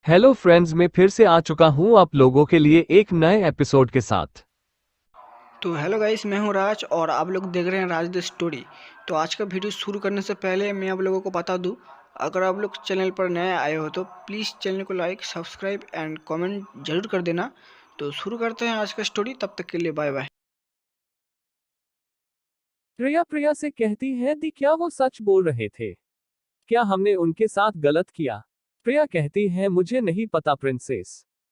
Hello friends, मैं फिर से आ चुका हूं आप लोगों के लिए एक नए एपिसोड के साथ। तो हेलो गाइस, मैं हूं राज और आप लोग देख रहे हैं राज द स्टोरी। तो आज का वीडियो शुरू करने से पहले मैं आप लोगों को बता दूं, अगर आप लोग चैनल पर नए आए हो तो प्लीज़ चैनल को लाइक, सब्सक्राइब एंड कमेंट जरूर कर देना। तो शुरू करते हैं आज का स्टोरी, तब तक के लिए बाय बाय। प्रिया प्रिया से कहती है दी क्या वो सच बोल रहे थे? क्या हमने उनके साथ गलत किया? प्रिया कहती है मुझे नहीं पता प्रिंसेस,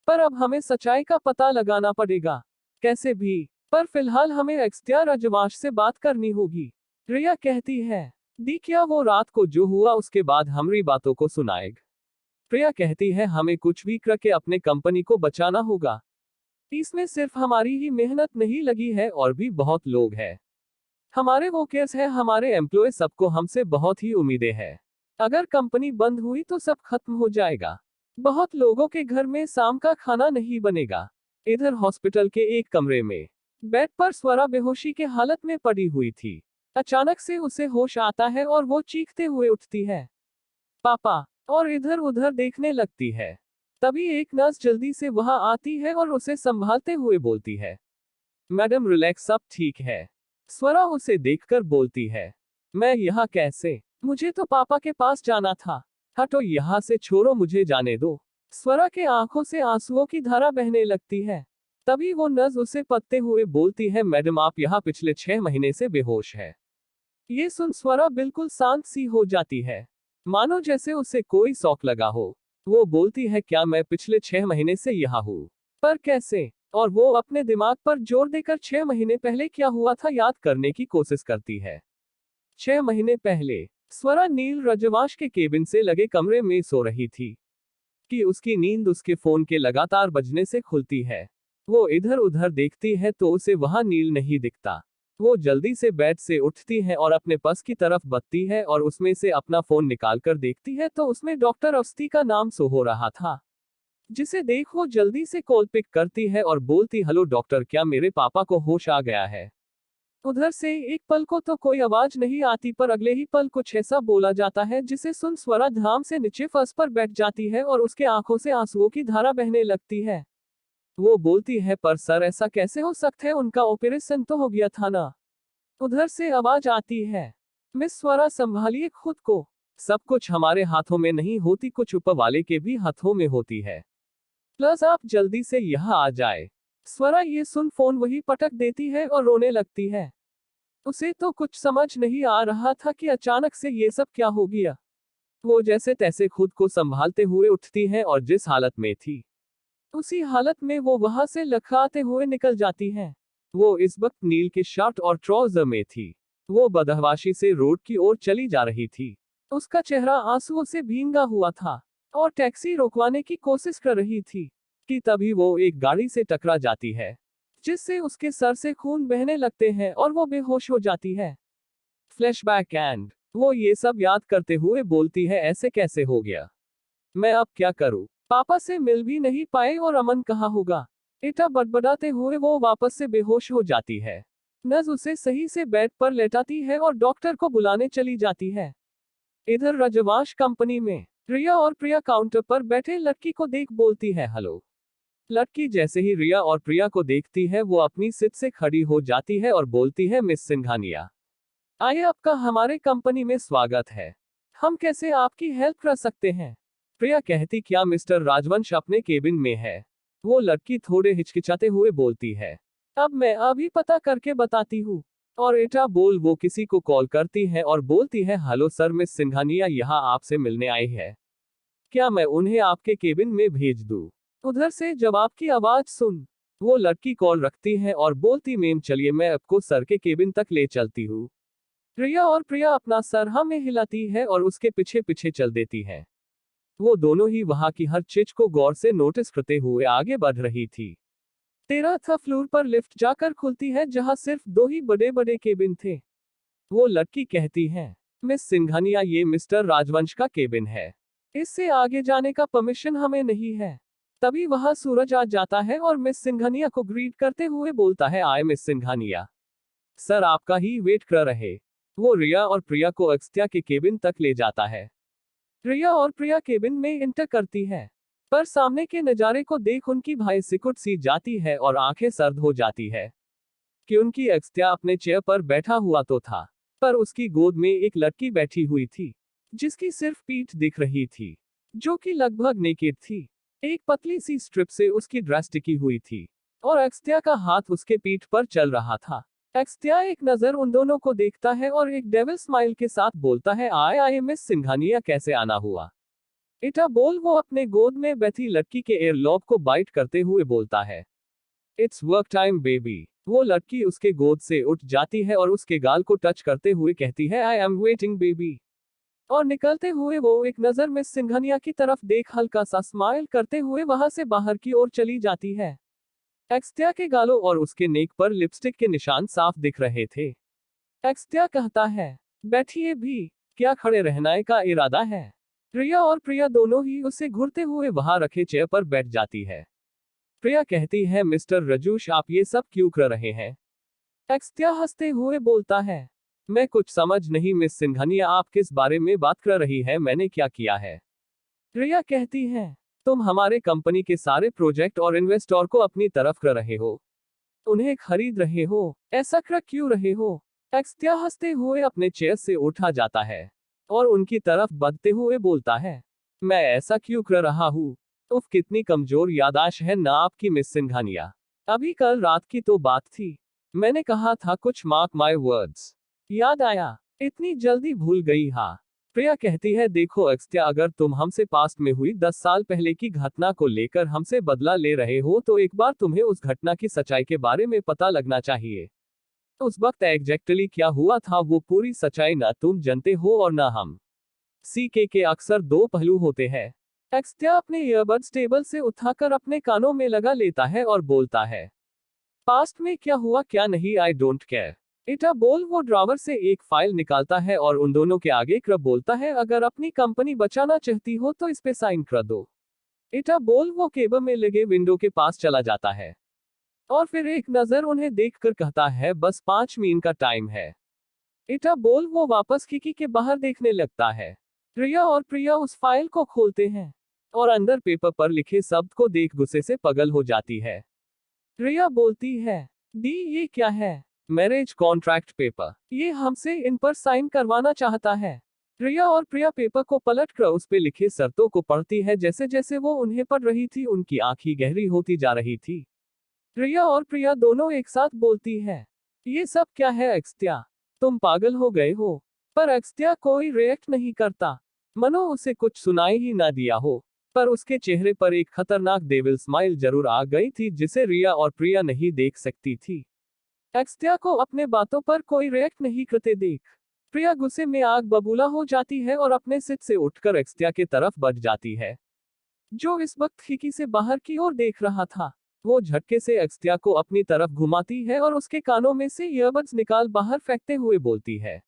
पर अब हमें सच्चाई का पता लगाना पड़ेगा, कैसे भी। पर फिलहाल हमें एक्सटिया राजवंश से बात करनी होगी। प्रिया कहती है दी क्या वो रात को जो हुआ उसके बाद हमारी बातों को सुनाएग? प्रिया कहती है हमें कुछ भी करके अपने कंपनी को बचाना होगा। इसमें सिर्फ हमारी ही मेहनत नहीं लगी है और भी बहुत लोग हैं। हमारे वर्कर्स है, हमारे एम्प्लॉय, सबको हमसे बहुत ही उम्मीदें हैं। अगर कंपनी बंद हुई तो सब खत्म हो जाएगा। बहुत लोगों के घर में शाम का खाना नहीं बनेगा। इधर हॉस्पिटल के एक कमरे में बेड पर स्वरा बेहोशी के हालत में पड़ी हुई थी। अचानक से उसे होश आता है और वो चीखते हुए उठती है, पापा, और इधर उधर देखने लगती है। तभी एक नर्स जल्दी से वहां आती है और उसे संभालते हुए बोलती है, मैडम रिलैक्स, सब ठीक है। स्वरा उसे देखकर बोलती है, मैं यहाँ कैसे? मुझे तो पापा के पास जाना था। हटो यहाँ से, छोड़ो, मुझे जाने दो। स्वरा के आंखों से आंसुओं की धारा बहने लगती है। तभी वो नर्स उसे पत्ते हुए बोलती है, मैडम आप यहाँ पिछले 6 महीने से बेहोश है। ये सुन स्वरा बिल्कुल शांत सी हो जाती है, मानो जैसे उसे कोई शौक लगा हो। वो बोलती है, क्या मैं पिछले 6 महीने से यहाँ हूँ? पर कैसे? और वो अपने दिमाग पर जोर देकर 6 महीने पहले क्या हुआ था याद करने की कोशिश करती है। 6 महीने पहले स्वरा नील रजवांश के केबिन से लगे कमरे में सो रही थी कि उसकी नींद उसके फोन के लगातार बजने से खुलती है। वो इधर उधर देखती है तो उसे वहां नील नहीं दिखता। वो जल्दी से बेड से उठती है और अपने पर्स की तरफ बढ़ती है और उसमें से अपना फोन निकालकर देखती है तो उसमें डॉक्टर अवस्थी का नाम शो हो रहा था। जिसे देख वो जल्दी से कॉल पिक करती है और बोलती, हेलो डॉक्टर, क्या मेरे पापा को होश आ गया है? उधर से एक पल को तो कोई आवाज नहीं आती, पर अगले ही पल कुछ ऐसा बोला जाता है जिसे सुन स्वरा धाम से नीचे फर्श पर बैठ जाती है और उसके आंखों से आंसुओं की धारा बहने लगती है। वो बोलती है, पर सर ऐसा कैसे हो सकता है, उनका ऑपरेशन तो हो गया था ना? उधर से आवाज आती है, मिस स्वरा संभालिए खुद को। सब कुछ हमारे हाथों में नहीं होती, कुछ ऊपर वाले के भी हाथों में होती है। प्लस आप जल्दी से यहाँ आ जाए। स्वरा ये सुन फोन वही पटक देती है और रोने लगती है। उसे तो कुछ समझ नहीं आ रहा था कि अचानक से ये सब क्या हो गया। वो जैसे तैसे खुद को संभालते हुए उठती है और जिस हालत में थी उसी हालत में वो वहां से लखड़ाते हुए निकल जाती है। वो इस वक्त नील के शर्ट और ट्राउजर में थी। वो बदहवाशी से रोड की ओर चली जा रही थी। उसका चेहरा आंसुओं से भींगा हुआ था और टैक्सी रोकवाने की कोशिश कर रही थी कि तभी वो एक गाड़ी से टकरा जाती है, जिससे उसके सर से खून बहने लगते हैं और वो बेहोश हो जाती है। फ्लैशबैक एंड वो ये सब याद करते हुए बोलती है, ऐसे कैसे हो गया? मैं अब क्या करूं? पापा से मिल भी नहीं पाए और अमन कहाँ होगा? इतना बड़बड़ाते हुए वो वापस से बेहोश हो जाती है। नर्स उसे सही से बेड पर लेटाती है और डॉक्टर को बुलाने चली जाती है। इधर रजवांश कंपनी में रिया और प्रिया काउंटर पर बैठे लड़की को देख बोलती है, हेलो। लड़की जैसे ही रिया और प्रिया को देखती है वो अपनी सीट से खड़ी हो जाती है और बोलती है, मिस सिंघानिया, आइए, आपका हमारे कंपनी में स्वागत है। हम कैसे आपकी हेल्प कर सकते हैं? प्रिया कहती, क्या मिस्टर राजवंश अपने केबिन में है? वो लड़की थोड़े हिचकिचाते हुए बोलती है, अब मैं अभी पता करके बताती हूँ। और एटा बोल वो किसी को कॉल करती है और बोलती है, हेलो सर, मिस सिंघानिया यहाँ आपसे मिलने आई है। क्या मैं उन्हें आपके केबिन में भेज दूँ? उधर से जवाब की आवाज सुन वो लड़की कॉल रखती है और बोलती, मैम चलिए मैं आपको सर के केबिन तक ले चलती हूँ। रिया और प्रिया अपना सर हाँ में हिलाती है और उसके पीछे पीछे चल देती है। वो दोनों ही वहां की हर चीज को गौर से नोटिस करते हुए आगे बढ़ रही थी। 13th फ्लोर पर लिफ्ट जाकर खुलती है जहां सिर्फ दो ही बड़े बड़े केबिन थे। वो लड़की कहती है, मिस सिंघानिया, ये मिस्टर राजवंश का केबिन है। इससे आगे जाने का परमिशन हमें नहीं है। तभी वहां सूरज आ जाता है और मिस सिंघानिया को ग्रीट करते हुए बोलता है, आए मिस सिंघानिया, सर आपका ही वेट कर रहे। वो रिया और प्रिया को अगस्त्या के केबिन तक ले जाता है। रिया और प्रिया केबिन में इंटर करती है। पर सामने के नजारे को देख उनकी भाई सिकुड़ सी जाती है और आंखें सर्द हो जाती है कि उनकी एक्स्त्या अपने चेयर पर बैठा हुआ तो था, पर उसकी गोद में एक लड़की बैठी हुई थी जिसकी सिर्फ पीठ दिख रही थी, जो कि लगभग नेकेड थी। एक पतली सी स्ट्रिप से उसकी ड्रेस टिकी हुई थी और एक्स्त्या का हाथ उसके पीठ पर चल रहा था। एक्स्त्या एक नजर उन दोनों को देखता है और एक डेविल स्माइल के साथ बोलता है, आय आय मिस सिंघानिया, कैसे आना हुआ? इटा बोल वो अपने गोद में बैठी लड़की के एयरलॉक को बाइट करते हुए बोलता है, इट्स वर्क टाइम बेबी। वो लड़की उसके गोद से उठ जाती है और उसके गाल को टच करते हुए कहती है, आई एम वेटिंग बेबी। और निकलते हुए वो एक नजर मिस सिंघानिया की तरफ देख हल्का सा स्माइल करते हुए वहां से बाहर की ओर चली जाती है। एक्स्त्या के गालों और उसके नेक पर लिपस्टिक के निशान साफ दिख रहे थे। एक्स्त्या कहता है, बैठिए भी, क्या खड़े रहने का इरादा है? प्रिया और प्रिया दोनों ही उसे घूरते हुए वहां रखे चेयर पर बैठ जाती है। प्रिया कहती है, मिस्टर रजूश, आप ये सब क्यों कर रहे हैं? एक्स्त्या हंसते हुए बोलता है, मैं कुछ समझ नहीं मिस सिंघानिया, आप किस बारे में बात कर रही है? मैंने क्या किया है? प्रिया कहती है, तुम हमारे कंपनी के सारे प्रोजेक्ट और इन्वेस्टर को अपनी तरफ कर रहे हो, उन्हें खरीद रहे हो, ऐसा कर क्यों रहे हो? एक्स्त्या हंसते हुए अपने चेयर से उठा जाता है और उनकी तरफ बढ़ते हुए बोलता है, मैं ऐसा क्यों कर रहा हूँ? उफ, कितनी कमजोर याददाश्त है ना आपकी मिस सिंघानिया। अभी कल रात की तो बात थी, मैंने कहा था कुछ, मार्क माय वर्ड्स। याद आया, इतनी जल्दी भूल गई? हाँ। प्रिया कहती है, देखो एक्स्त्या, अगर तुम हमसे पास्ट में हुई 10 साल पहले की घटना को लेकर हमसे बदला ले रहे हो तो एक बार तुम्हें उस घटना की सच्चाई के बारे में पता लगना चाहिए। उस वक्त एग्जैक्टली क्या हुआ था वो पूरी सच्चाई ना तुम जानते हो और ना हम। सीके के अक्सर दो पहलू होते हैं। एक्स्त्या अपने ईयरबड्स टेबल से उठाकर अपने कानों में लगा लेता है और बोलता है, पास्ट में क्या हुआ क्या नहीं, आई डोंट केयर। इटा बोल वो ड्रॉवर से एक फाइल निकालता है और उन दोनों के आगे कर बोलता है, अगर अपनी कंपनी बचाना चाहती हो तो इस पे साइन कर दो। इटा बोल वो केबल में लगे विंडो के पास चला जाता है और फिर एक नजर उन्हें देखकर कहता है, बस 5 मिनट का टाइम है। इटा बोल वो वापस खिड़की के बाहर देखने लगता है। प्रिया और प्रिया उस फाइल को खोलते हैं और अंदर पेपर पर लिखे शब्द को देख गुस्से से पागल हो जाती है। प्रिया बोलती है, दी ये क्या है? मैरिज कॉन्ट्रैक्ट पेपर, ये हमसे इन पर साइन करवाना चाहता है। प्रिया और प्रिया पेपर को पलट कर उस पे लिखे शर्तों को पढ़ती है। जैसे जैसे वो उन्हें पढ़ रही थी उनकी आंखें गहरी होती जा रही थी। प्रिया और प्रिया दोनों एक साथ बोलती है, ये सब क्या है एक्स्त्या, तुम पागल हो गए हो? पर एक्स्त्या कोई रिएक्ट नहीं करता, मनो उसे कुछ सुनाई ही ना दिया हो। पर उसके चेहरे पर एक खतरनाक डेविल स्माइल जरूर आ गई थी जिसे रिया और प्रिया नहीं देख सकती थी। एक्स्त्या को अपने बातों पर कोई रिएक्ट नहीं करते देख प्रिया गुस्से में आग बबूला हो जाती है और अपने सीट से उठकर एक्स्त्या के तरफ बढ़ जाती है, जो इस वक्त खिड़की से बाहर की ओर देख रहा था। वो झटके से एक्स्त्या को अपनी तरफ घुमाती है और उसके कानों में से ईयरबड्स निकाल बाहर फेंकते हुए बोलती है,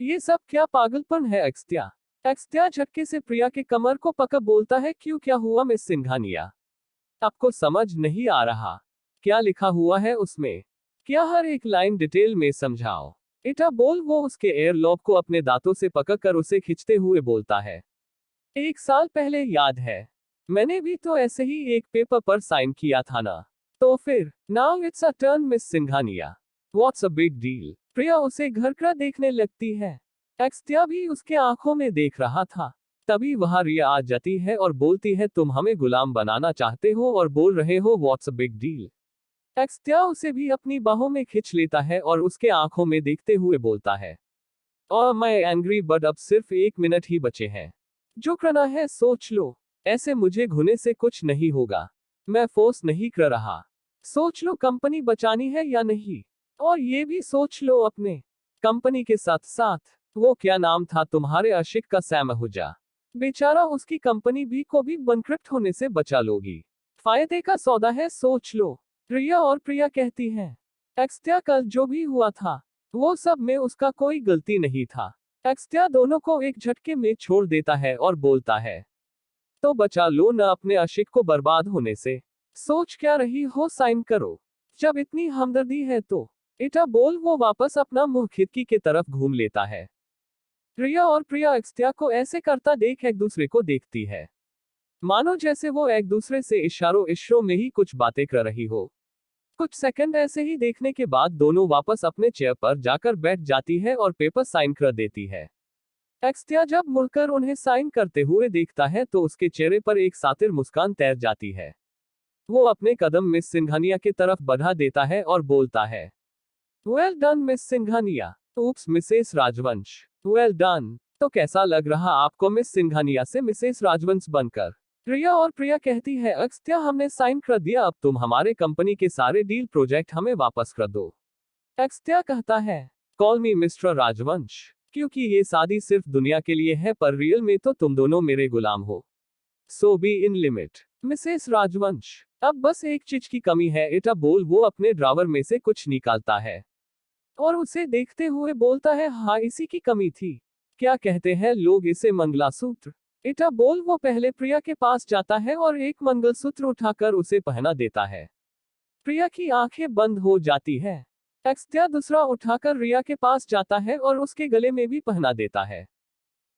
ये सब क्या पागलपन है एक्स्त्या? एक्स्त्या झटके से प्रिया के कमर को पकड़ बोलता है, क्यों, क्या हुआ मिस सिंघानिया? आपको समझ नहीं आ रहा? क्या लिखा हुआ है उसमें? क्या हर एक लाइन डिटेल में समझाओ? इटा बोल वो उसके एयरलॉक को अपने दांतों से पकड़कर उसे खींचते हुए बोलता है, 1 साल पहले याद है, मैंने भी तो ऐसे ही एक पेपर पर साइन किया था ना। तो फिर now it's a turn miss Singhania, what's a big deal? Priya उसे घर का देखने लगती है। एक्स्त्या भी उसके आंखों में देख रहा था। तभी वहां रिया आ जाती है और बोलती है, तुम हमें गुलाम बनाना चाहते हो और बोल रहे हो व्हाट्स अ बिग डील? एक्स्त्या उसे भी अपनी बाहों में खींच लेता है और उसके आंखों में देखते हुए बोलता है, और मैं एंग्री बट अब सिर्फ 1 मिनट ही बचे हैं, जो करना है सोच लो। ऐसे मुझे घुने से कुछ नहीं होगा, मैं फोर्स नहीं कर रहा। सोच लो कंपनी बचानी है या नहीं, और ये भी सोच लो अपने कंपनी के साथ साथ वो क्या नाम था तुम्हारे आशिक का, सैम आहूजा। बेचारा उसकी कंपनी भी को भी बनक्रप्ट होने से बचा लोगी। फायदे का सौदा है, सोच लो। रिया और प्रिया कहती हैं, एक्स्त्या कल जो भी हुआ था वो सब में उसका कोई गलती नहीं था। एक्स्त्या दोनों को एक झटके में छोड़ देता है और बोलता है, तो बचा लो न अपने आशिक को बर्बाद होने से। सोच क्या रही हो, साइन करो जब इतनी हमदर्दी है तो। इटा बोल वो वापस अपना मुंह खिड़की के तरफ घूम लेता है। रिया और प्रिया एक्स्त्या को ऐसे करता देख एक दूसरे को देखती है। मानो जैसे वो एक दूसरे से इशारों में ही कुछ बातें कर रही हो। कुछ सेकंड ऐसे ही देखने के बाद दोनों वापस अपने चेयर पर जाकर बैठ जाती है और पेपर साइन कर देती है। एक्सत्या जब मुड़कर उन्हें साइन करते हुए देखता है तो उसके चेहरे पर एक सातिर मुस्कान तैर जाती है। वो अपने कदम मिस सिंघानिया की तरफ बढ़ा देता है और बोलता है, well done miss Singhania. Oops Mrs Rajvansh. Well done. तो कैसा लग रहा आपको मिस सिंघानिया से मिसेस राजवंश बनकर? रिया और प्रिया कहती है, अक्सत्या हमने साइन कर दिया, अब तुम हमारे कंपनी के सारे डील प्रोजेक्ट हमें वापस कर दो। अक्सत्या कहता है, कॉल मी मिस्टर राजवंश, क्योंकि ये शादी सिर्फ दुनिया के लिए है पर रियल में तो तुम दोनों मेरे गुलाम हो। सो बी इन लिमिट मिसेस राजवंश। अब बस एक चीज की कमी है, एटा बोल वो अपने ड्रावर में से कुछ निकालता है और उसे देखते हुए बोलता है, हाँ इसी की कमी थी। क्या कहते हैं लोग इसे मंगलासूत्र। एटा बोल वो पहले प्रिया के पास जाता है और एक मंगलसूत्र उठाकर उसे पहना देता है। प्रिया की आंखें बंद हो जाती है। अक्सत्या दूसरा उठाकर रिया के पास जाता है और उसके गले में भी पहना देता है।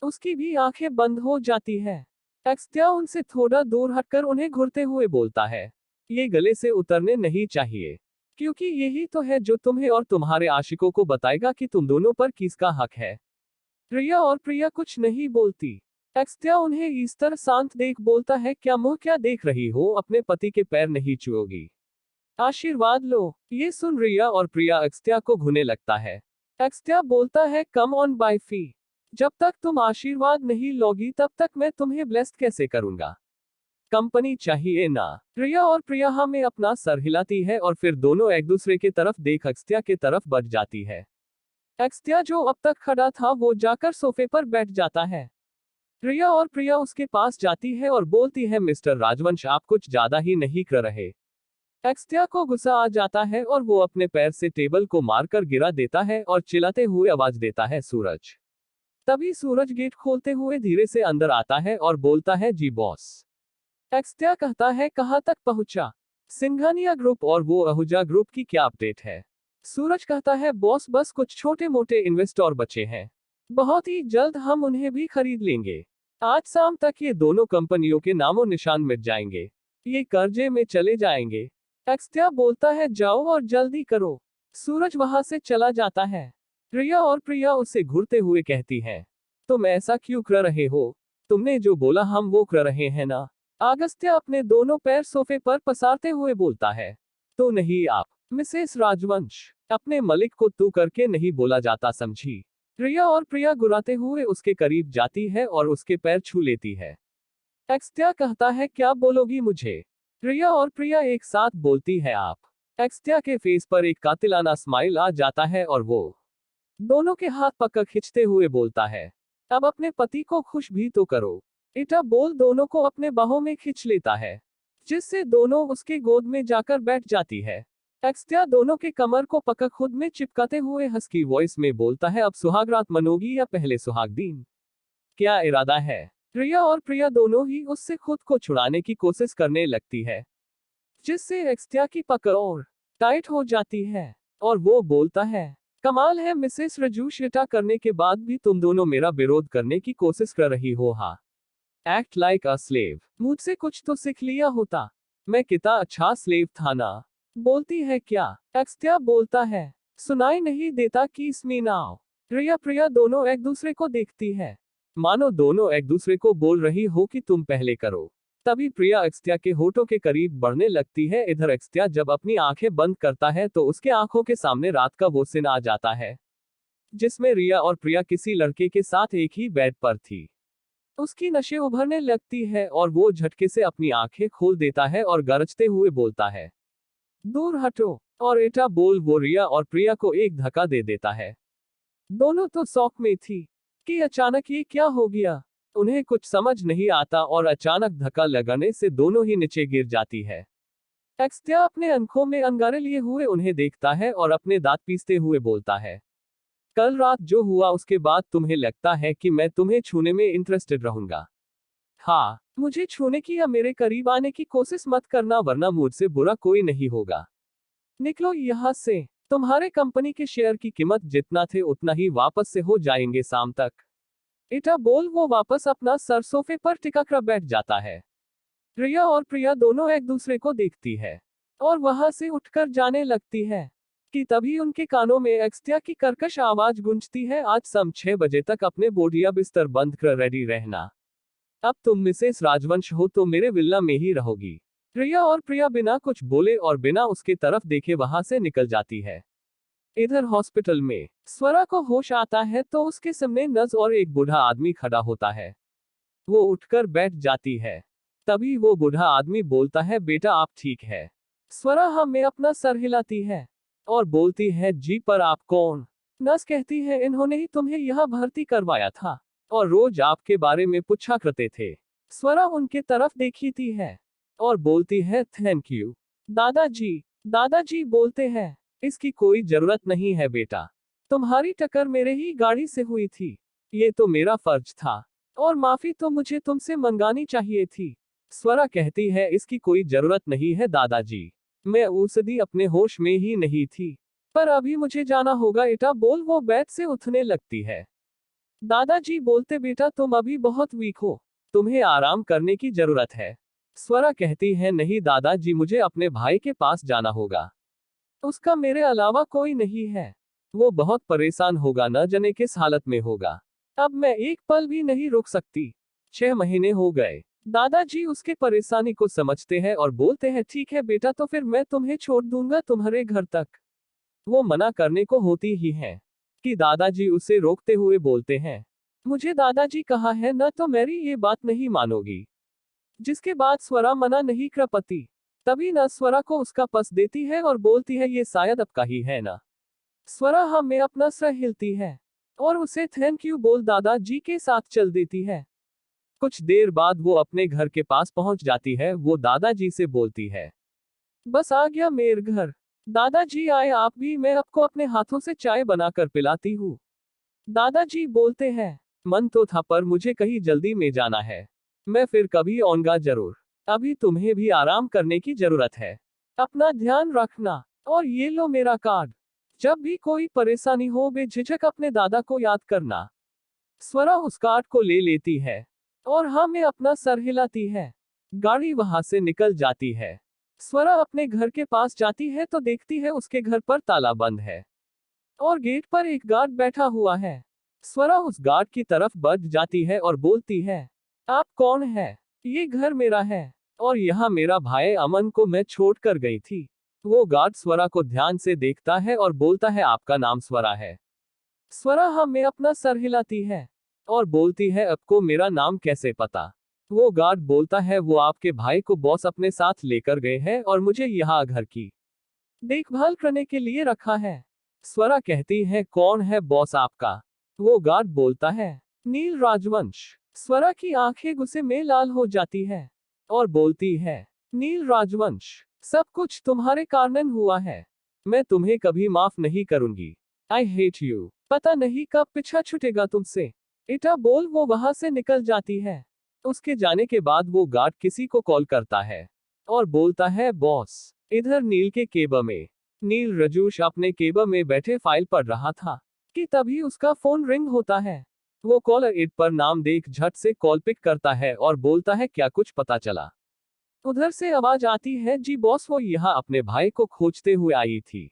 उसकी भी आंखें बंद हो जाती है। अक्सत्या उनसे थोड़ा दूर हटकर उन्हें घूरते हुए बोलता है, ये गले से उतरने नहीं चाहिए, क्योंकि यही तो है जो तुम्हें और तुम्हारे आशिकों को बताएगा कि तुम दोनों पर किसका हक है। रिया और प्रिया कुछ नहीं बोलती। अक्सत्या उन्हें इस तरह शांत देख बोलता है, क्या मुंह क्या देख रही हो, अपने पति के पैर नहीं छुओगी, आशीर्वाद लो। ये सुन रिया और प्रिया अक्सत्या को घूने लगता है। अक्सत्या बोलता है, कम ऑन बाय फी, जब तक तुम आशीर्वाद नहीं लोगी तब तक मैं तुम्हें ब्लेस्ड कैसे करूंगा। कंपनी चाहिए ना। रिया और प्रिया हमें अपना सर हिलाती है और फिर दोनों एक दूसरे की तरफ देख अक्सत्या की तरफ बढ़ जाती है। अक्सत्या जो अब तक खड़ा था वो जाकर सोफे पर बैठ जाता है। रिया और प्रिया उसके पास जाती है और बोलती है, मिस्टर राजवंश आप कुछ ज्यादा ही नहीं कर रहे। अक्सत्या को गुस्सा आ जाता है और वो अपने पैर से टेबल को मारकर गिरा देता है और चिल्लाते हुए आवाज देता है, सूरज। तभी सूरज गेट खोलते हुए धीरे से अंदर आता है और बोलता है, जी बॉस। अक्सत्या कहता है, कहां तक पहुंचा सिंघानिया ग्रुप और वो आहूजा ग्रुप की क्या अपडेट है? सूरज कहता है, बॉस बस कुछ छोटे मोटे इन्वेस्टर बचे हैं, बहुत ही जल्द हम उन्हें भी खरीद लेंगे। आज शाम तक ये दोनों कंपनियों के नामों निशान मिट जाएंगे, ये कर्जे में चले जाएंगे। अक्सत्या बोलता है, जाओ और जल्दी करो। सूरज वहां से चला जाता है। रिया और प्रिया उसे घूरते हुए कहती हैं, तुम ऐसा क्यों कर रहे हो? तुमने जो बोला हम वो कर रहे हैं ना। अगस्त्या अपने दोनों पैर सोफे पर पसारते हुए बोलता है, तो नहीं आप मिसेस राजवंश, अपने मलिक को तू करके नहीं बोला जाता, समझी। रिया और प्रिया गुराते हुए उसके करीब जाती है और उसके पैर छू लेती है। अगस्त्या कहता है, क्या बोलोगी मुझे? रिया और प्रिया एक साथ बोलती है, आप। अगस्त्या के फेस पर एक कातिलाना स्माइल आ जाता है और वो दोनों के हाथ पकड़ खींचते हुए बोलता है, अब अपने पति को खुश भी तो करो। एटा बोल दोनों को अपने बाहों में खींच लेता है, जिससे दोनों उसके गोद में जाकर बैठ जाती है। अगस्त्या दोनों के कमर को पकड़ खुद में चिपकाते हुए हस्की वॉइस में बोलता है, अब सुहागरात मनोगी या पहले सुहाग दिन? क्या इरादा है? रिया और प्रिया दोनों ही उससे खुद को छुड़ाने की कोशिश करने लगती है, जिससे अगस्त्या की पकड़ और टाइट हो जाती है और वो बोलता है, कमाल है मिसेस रजूश, एटा करने के बाद भी तुम दोनों मेरा विरोध करने की कोशिश कर रही हो। हाँ, एक्ट लाइक अ स्लेव। मुझसे कुछ तो सीख लिया होता, मैं कितना अच्छा स्लेव था ना। बोलती है, क्या? अगस्त्या बोलता है, सुनाई नहीं देता कि इसमें नाव। रिया प्रिया दोनों एक दूसरे को देखती है, मानो दोनों एक दूसरे को बोल रही हो कि तुम पहले करो। तभी प्रिया अगस्त्या के होठों के करीब बढ़ने लगती है। इधर अगस्त्या जब अपनी आंखें बंद करता है तो उसके आंखों के सामने रात का वो सीन आ जाता है, जिसमें रिया और प्रिया किसी लड़के के साथ एक ही बेड पर थी। उसकी नशे उभरने लगती है और वो झटके से अपनी आंखें खोल देता है और गरजते हुए बोलता है, दूर हटो। और एटा बोल वो रिया और प्रिया को एक धक्का दे देता है। दोनों तो शौक में थी कि अचानक ये क्या हो गया, उन्हें कुछ समझ नहीं आता और अचानक धक्का लगने से दोनों ही नीचे गिर जाती है। अगस्त्या अपने आंखों में अंगारे लिए हुए उन्हें देखता है और अपने दांत पीसते हुए बोलता है, कल रात जो हुआ उसके बाद तुम्हें लगता है कि मैं तुम्हें छूने में इंटरेस्टेड रहूंगा? हाँ, मुझे छूने की या मेरे करीब आने की कोशिश मत करना, वरना मुझसे बुरा कोई नहीं होगा। निकलो यहाँ से। तुम्हारे कंपनी के शेयर की कीमत जितना थे उतना ही वापस से हो जाएंगे शाम तक। एटा बोल वो वापस अपना सर सोफे पर टिका कर बैठ जाता है। रिया और प्रिया दोनों एक दूसरे को देखती है और वहां से उठकर जाने लगती है कि तभी उनके कानों में एक्सत्या की कर्कश आवाज गूंजती है, आज शाम 6 बजे तक अपने बोरिया बिस्तर बंद कर रेडी रहना। अब तुम मिसेस राजवंश हो तो मेरे विल्ला में ही रहोगी। रिया और प्रिया बिना कुछ बोले और बिना उसके तरफ देखे वहां से निकल जाती है। इधर हॉस्पिटल में स्वरा को होश आता है तो उसके सामने नर्स और एक बूढ़ा आदमी खड़ा होता है। वो उठकर बैठ जाती है। तभी वो बूढ़ा आदमी बोलता है, बेटा आप ठीक है? स्वरा हमें अपना सर हिलाती है और बोलती है, जी पर आप कौन? नर्स कहती है, इन्होंने ही तुम्हें यहाँ भर्ती करवाया था और रोज आपके बारे में पूछा करते थे। स्वरा उनके तरफ देखती है और बोलती है, थैंक यू दादाजी। दादाजी बोलते हैं, इसकी कोई जरूरत नहीं है बेटा, तुम्हारी टक्कर मेरे ही गाड़ी से हुई थी, ये तो मेरा फर्ज था और माफी तो मुझे तुमसे मंगानी चाहिए थी। स्वरा कहती है, इसकी कोई जरूरत नहीं है दादाजी, मैं उस दिन अपने होश में ही नहीं थी, पर अभी मुझे जाना होगा एटा बोल वो बेड से उठने लगती है। दादाजी बोलते, बेटा तुम अभी बहुत वीक हो, तुम्हें आराम करने की जरूरत है। स्वरा कहती है, नहीं दादाजी मुझे अपने भाई के पास जाना होगा, उसका मेरे अलावा कोई नहीं है, वो बहुत परेशान होगा, न जाने किस हालत में होगा, अब मैं एक पल भी नहीं रुक सकती। 6 महीने हो गए। दादाजी उसके परेशानी को समझते हैं और बोलते हैं, ठीक है बेटा तो फिर मैं तुम्हें छोड़ दूंगा तुम्हारे घर तक। वो मना करने को होती ही है कि दादाजी उसे रोकते हुए बोलते हैं, मुझे दादाजी कहा है न तो मेरी ये बात नहीं मानोगी। जिसके बाद स्वरा मना नहीं कर पाती। तभी न स्वरा को उसका पस देती है और बोलती है, ये शायद आपका ही है ना। स्वरा हमें अपना सर हिलती है और उसे थैंक यू बोल दादाजी के साथ चल देती है। कुछ देर बाद वो अपने घर के पास पहुंच जाती है। वो दादाजी से बोलती है, बस आ गया मेरे घर। दादाजी आए आप भी, मैं आपको अपने हाथों से चाय बनाकर पिलाती हूँ। दादाजी बोलते हैं, मन तो था पर मुझे कहीं जल्दी में जाना है, मैं फिर कभी आऊंगा जरूर, अभी तुम्हें भी आराम करने की जरूरत है, अपना ध्यान रखना। और ये लो मेरा कार्ड, जब भी कोई परेशानी हो बेझिझक अपने दादा को याद करना। स्वरा उस कार्ड को ले लेती है और हमें अपना सर हिलाती है। गाड़ी वहां से निकल जाती है। स्वरा अपने घर के पास जाती है तो देखती है उसके घर पर ताला बंद है और गेट पर एक गार्ड बैठा हुआ है। स्वरा उस गार्ड की तरफ बढ़ जाती है और बोलती है, आप कौन है? ये घर मेरा है और यहाँ मेरा भाई अमन को मैं छोड़ कर गई थी। वो गार्ड स्वरा को ध्यान से देखता है और बोलता है, आपका नाम स्वरा है? स्वरा हमें अपना सर हिलाती है और बोलती है, आपको मेरा नाम कैसे पता? वो गार्ड बोलता है, वो आपके भाई को बॉस अपने साथ लेकर गए हैं और मुझे यहाँ घर की देखभाल करने के लिए रखा है। स्वरा कहती है, कौन है बॉस आपका? वो गार्ड बोलता है, नील राजवंश। स्वरा की आंखें गुस्से में लाल हो जाती है और बोलती है, नील राजवंश, सब कुछ तुम्हारे कारण हुआ है, मैं तुम्हें कभी माफ नहीं करूंगी। आई हेट यू, पता नहीं कब पीछा छूटेगा तुमसे। इटा बोल वो वहां से निकल जाती है। उसके जाने के बाद वो गार्ड किसी को कॉल करता है और बोलता है, बॉस। इधर नील के केबल में नील रजूश अपने केबल में बैठे फाइल पढ़ रहा था कि तभी उसका फोन रिंग होता है। वो कॉलर इट पर नाम देख झट से कॉल पिक करता है और बोलता है, क्या कुछ पता चला? उधर से आवाज आती है, जी बॉस, वो यहाँ अपने भाई को खोजते हुए आई थी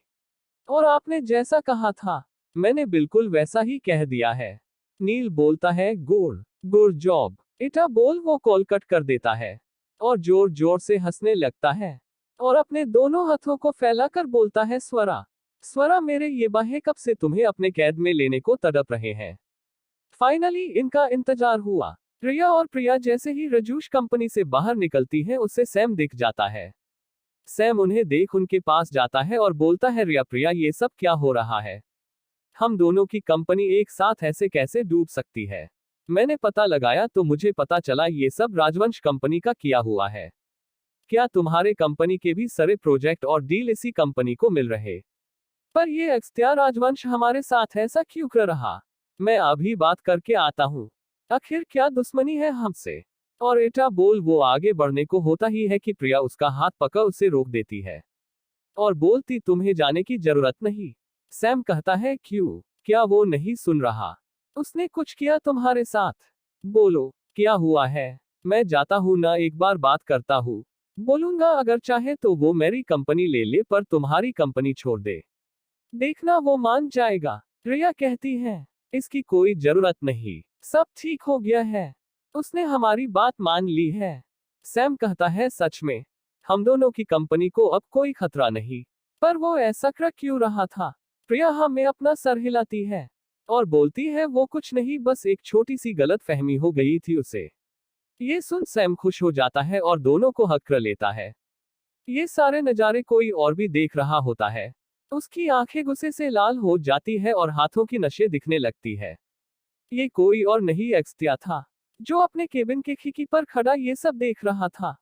और आपने जैसा कहा था मैंने बिल्कुल वैसा ही कह दिया है। नील बोलता है, गुड जॉब। इटा बोल वो कॉल कट कर देता है और जोर जोर से हंसने लगता है और अपने दोनों हाथों को फैलाकर बोलता है, स्वरा मेरे ये बाहें कब से तुम्हें अपने कैद में लेने को तड़प रहे हैं। फाइनली इनका इंतजार हुआ। रिया और प्रिया जैसे ही रजूश कंपनी से बाहर निकलती है उससे सैम दिख जाता है। सैम उन्हें देख उनके पास जाता है और बोलता है, रिया प्रिया ये सब क्या हो रहा है? हम दोनों की कंपनी एक साथ ऐसे कैसे डूब सकती है? मैंने पता लगाया तो मुझे पता चला ये सब राजवंश कंपनी का किया हुआ है। क्या तुम्हारे कंपनी के भी सारे प्रोजेक्ट और डील इसी कंपनी को मिल रहे? पर ये एक्सत्या राजवंश हमारे साथ ऐसा क्यों कर रहा? मैं अभी बात करके आता हूँ। आखिर क्या दुश्मनी है हमसे? और एटा बोल वो आगे बढ़ने को होता ही है कि प्रिया उसका हाथ पकड़ उसे रोक देती है और बोलती, तुम्हें जाने की जरूरत नहीं। सैम कहता है, क्यों? क्या वो नहीं सुन रहा? उसने कुछ किया तुम्हारे साथ? बोलो क्या हुआ है? मैं जाता हूँ ना, एक बार बात करता हूँ। बोलूंगा अगर चाहे तो वो मेरी कंपनी ले ले, पर तुम्हारी कंपनी छोड़ दे। देखना वो मान जाएगा। रिया कहती है, इसकी कोई जरूरत नहीं, सब ठीक हो गया है। उसने हमारी बात मान ली है। सैम कहता है, सच में हम दोनों की कंपनी को अब कोई खतरा नहीं। पर वो ऐसा कर क्यों रहा था? प्रिया हमें अपना सर हिलाती है और बोलती है वो कुछ नहीं, बस एक छोटी सी गलत फहमी हो गई थी उसे। ये सुन सैम खुश हो जाता है और दोनों को हक कर लेता है। ये सारे नज़ारे कोई और भी देख रहा होता है। उसकी आंखें गुस्से से लाल हो जाती है और हाथों की नसें दिखने लगती है। ये कोई और नहीं एक्सतिया था, जो अपने केबिन के खिड़की पर खड़ा ये सब देख रहा था।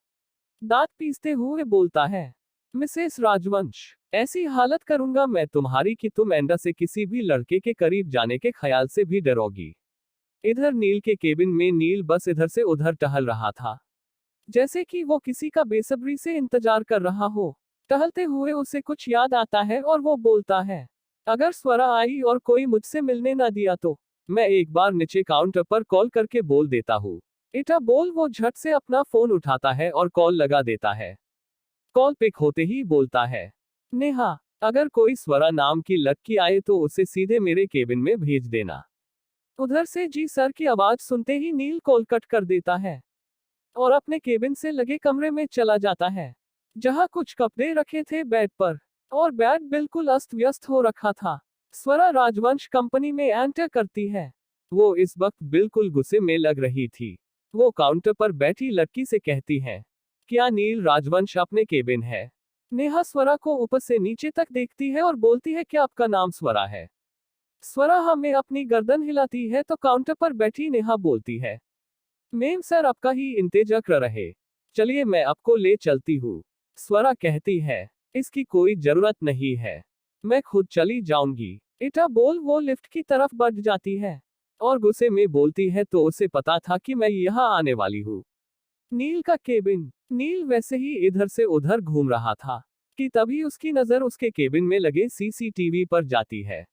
दांत पीसते हुए बोलता है, मिसेस राजवंश, ऐसी हालत करूंगा मैं तुम्हारी कि तुम एंडा से किसी भी लड़के के करीब जाने के ख्याल से भी डरोगी। इधर नील के केबिन में नील बस इधर से उधर टहल रहा था, जैसे कि वो किसी का बेसब्री से इंतजार कर रहा हो। टहलते हुए उसे कुछ याद आता है और वो बोलता है, अगर स्वरा आई और कोई मुझसे मिलने ना दिया तो मैं एक बार नीचे काउंटर पर कॉल करके बोल देता हूँ। इटा बोल वो झट से अपना फोन उठाता है और कॉल लगा देता है। कॉल पिक होते ही बोलता है, नेहा, अगर कोई स्वरा नाम की लड़की आए तो उसे सीधे मेरे केबिन में भेज देना। उधर से जी सर की आवाज सुनते ही नील कॉल कट कर देता है और अपने केबिन से लगे कमरे में चला जाता है, जहां कुछ कपड़े रखे थे बेड पर और बेड बिल्कुल अस्त व्यस्त हो रखा था। स्वरा राजवंश कंपनी में एंटर करती है। वो इस वक्त बिल्कुल गुस्से में लग रही थी। वो काउंटर पर बैठी लड़की से कहती है, क्या नील राजवंश अपने केबिन है? नेहा स्वरा को ऊपर से नीचे तक देखती है और बोलती है, क्या आपका नाम स्वरा है? स्वरा हमें अपनी गर्दन हिलाती है तो काउंटर पर बैठी नेहा बोलती है, मेम सर आपका ही इंतजार कर रहे, चलिए मैं आपको ले चलती हूँ। स्वरा कहती है, इसकी कोई जरूरत नहीं है, मैं खुद चली जाऊंगी। इटा बोल वो लिफ्ट की तरफ बढ़ जाती है और गुस्से में बोलती है, तो उसे पता था कि मैं यहाँ आने वाली हूँ। नील का केबिन। नील वैसे ही इधर से उधर घूम रहा था कि तभी उसकी नजर उसके केबिन में लगे सीसीटीवी पर जाती है,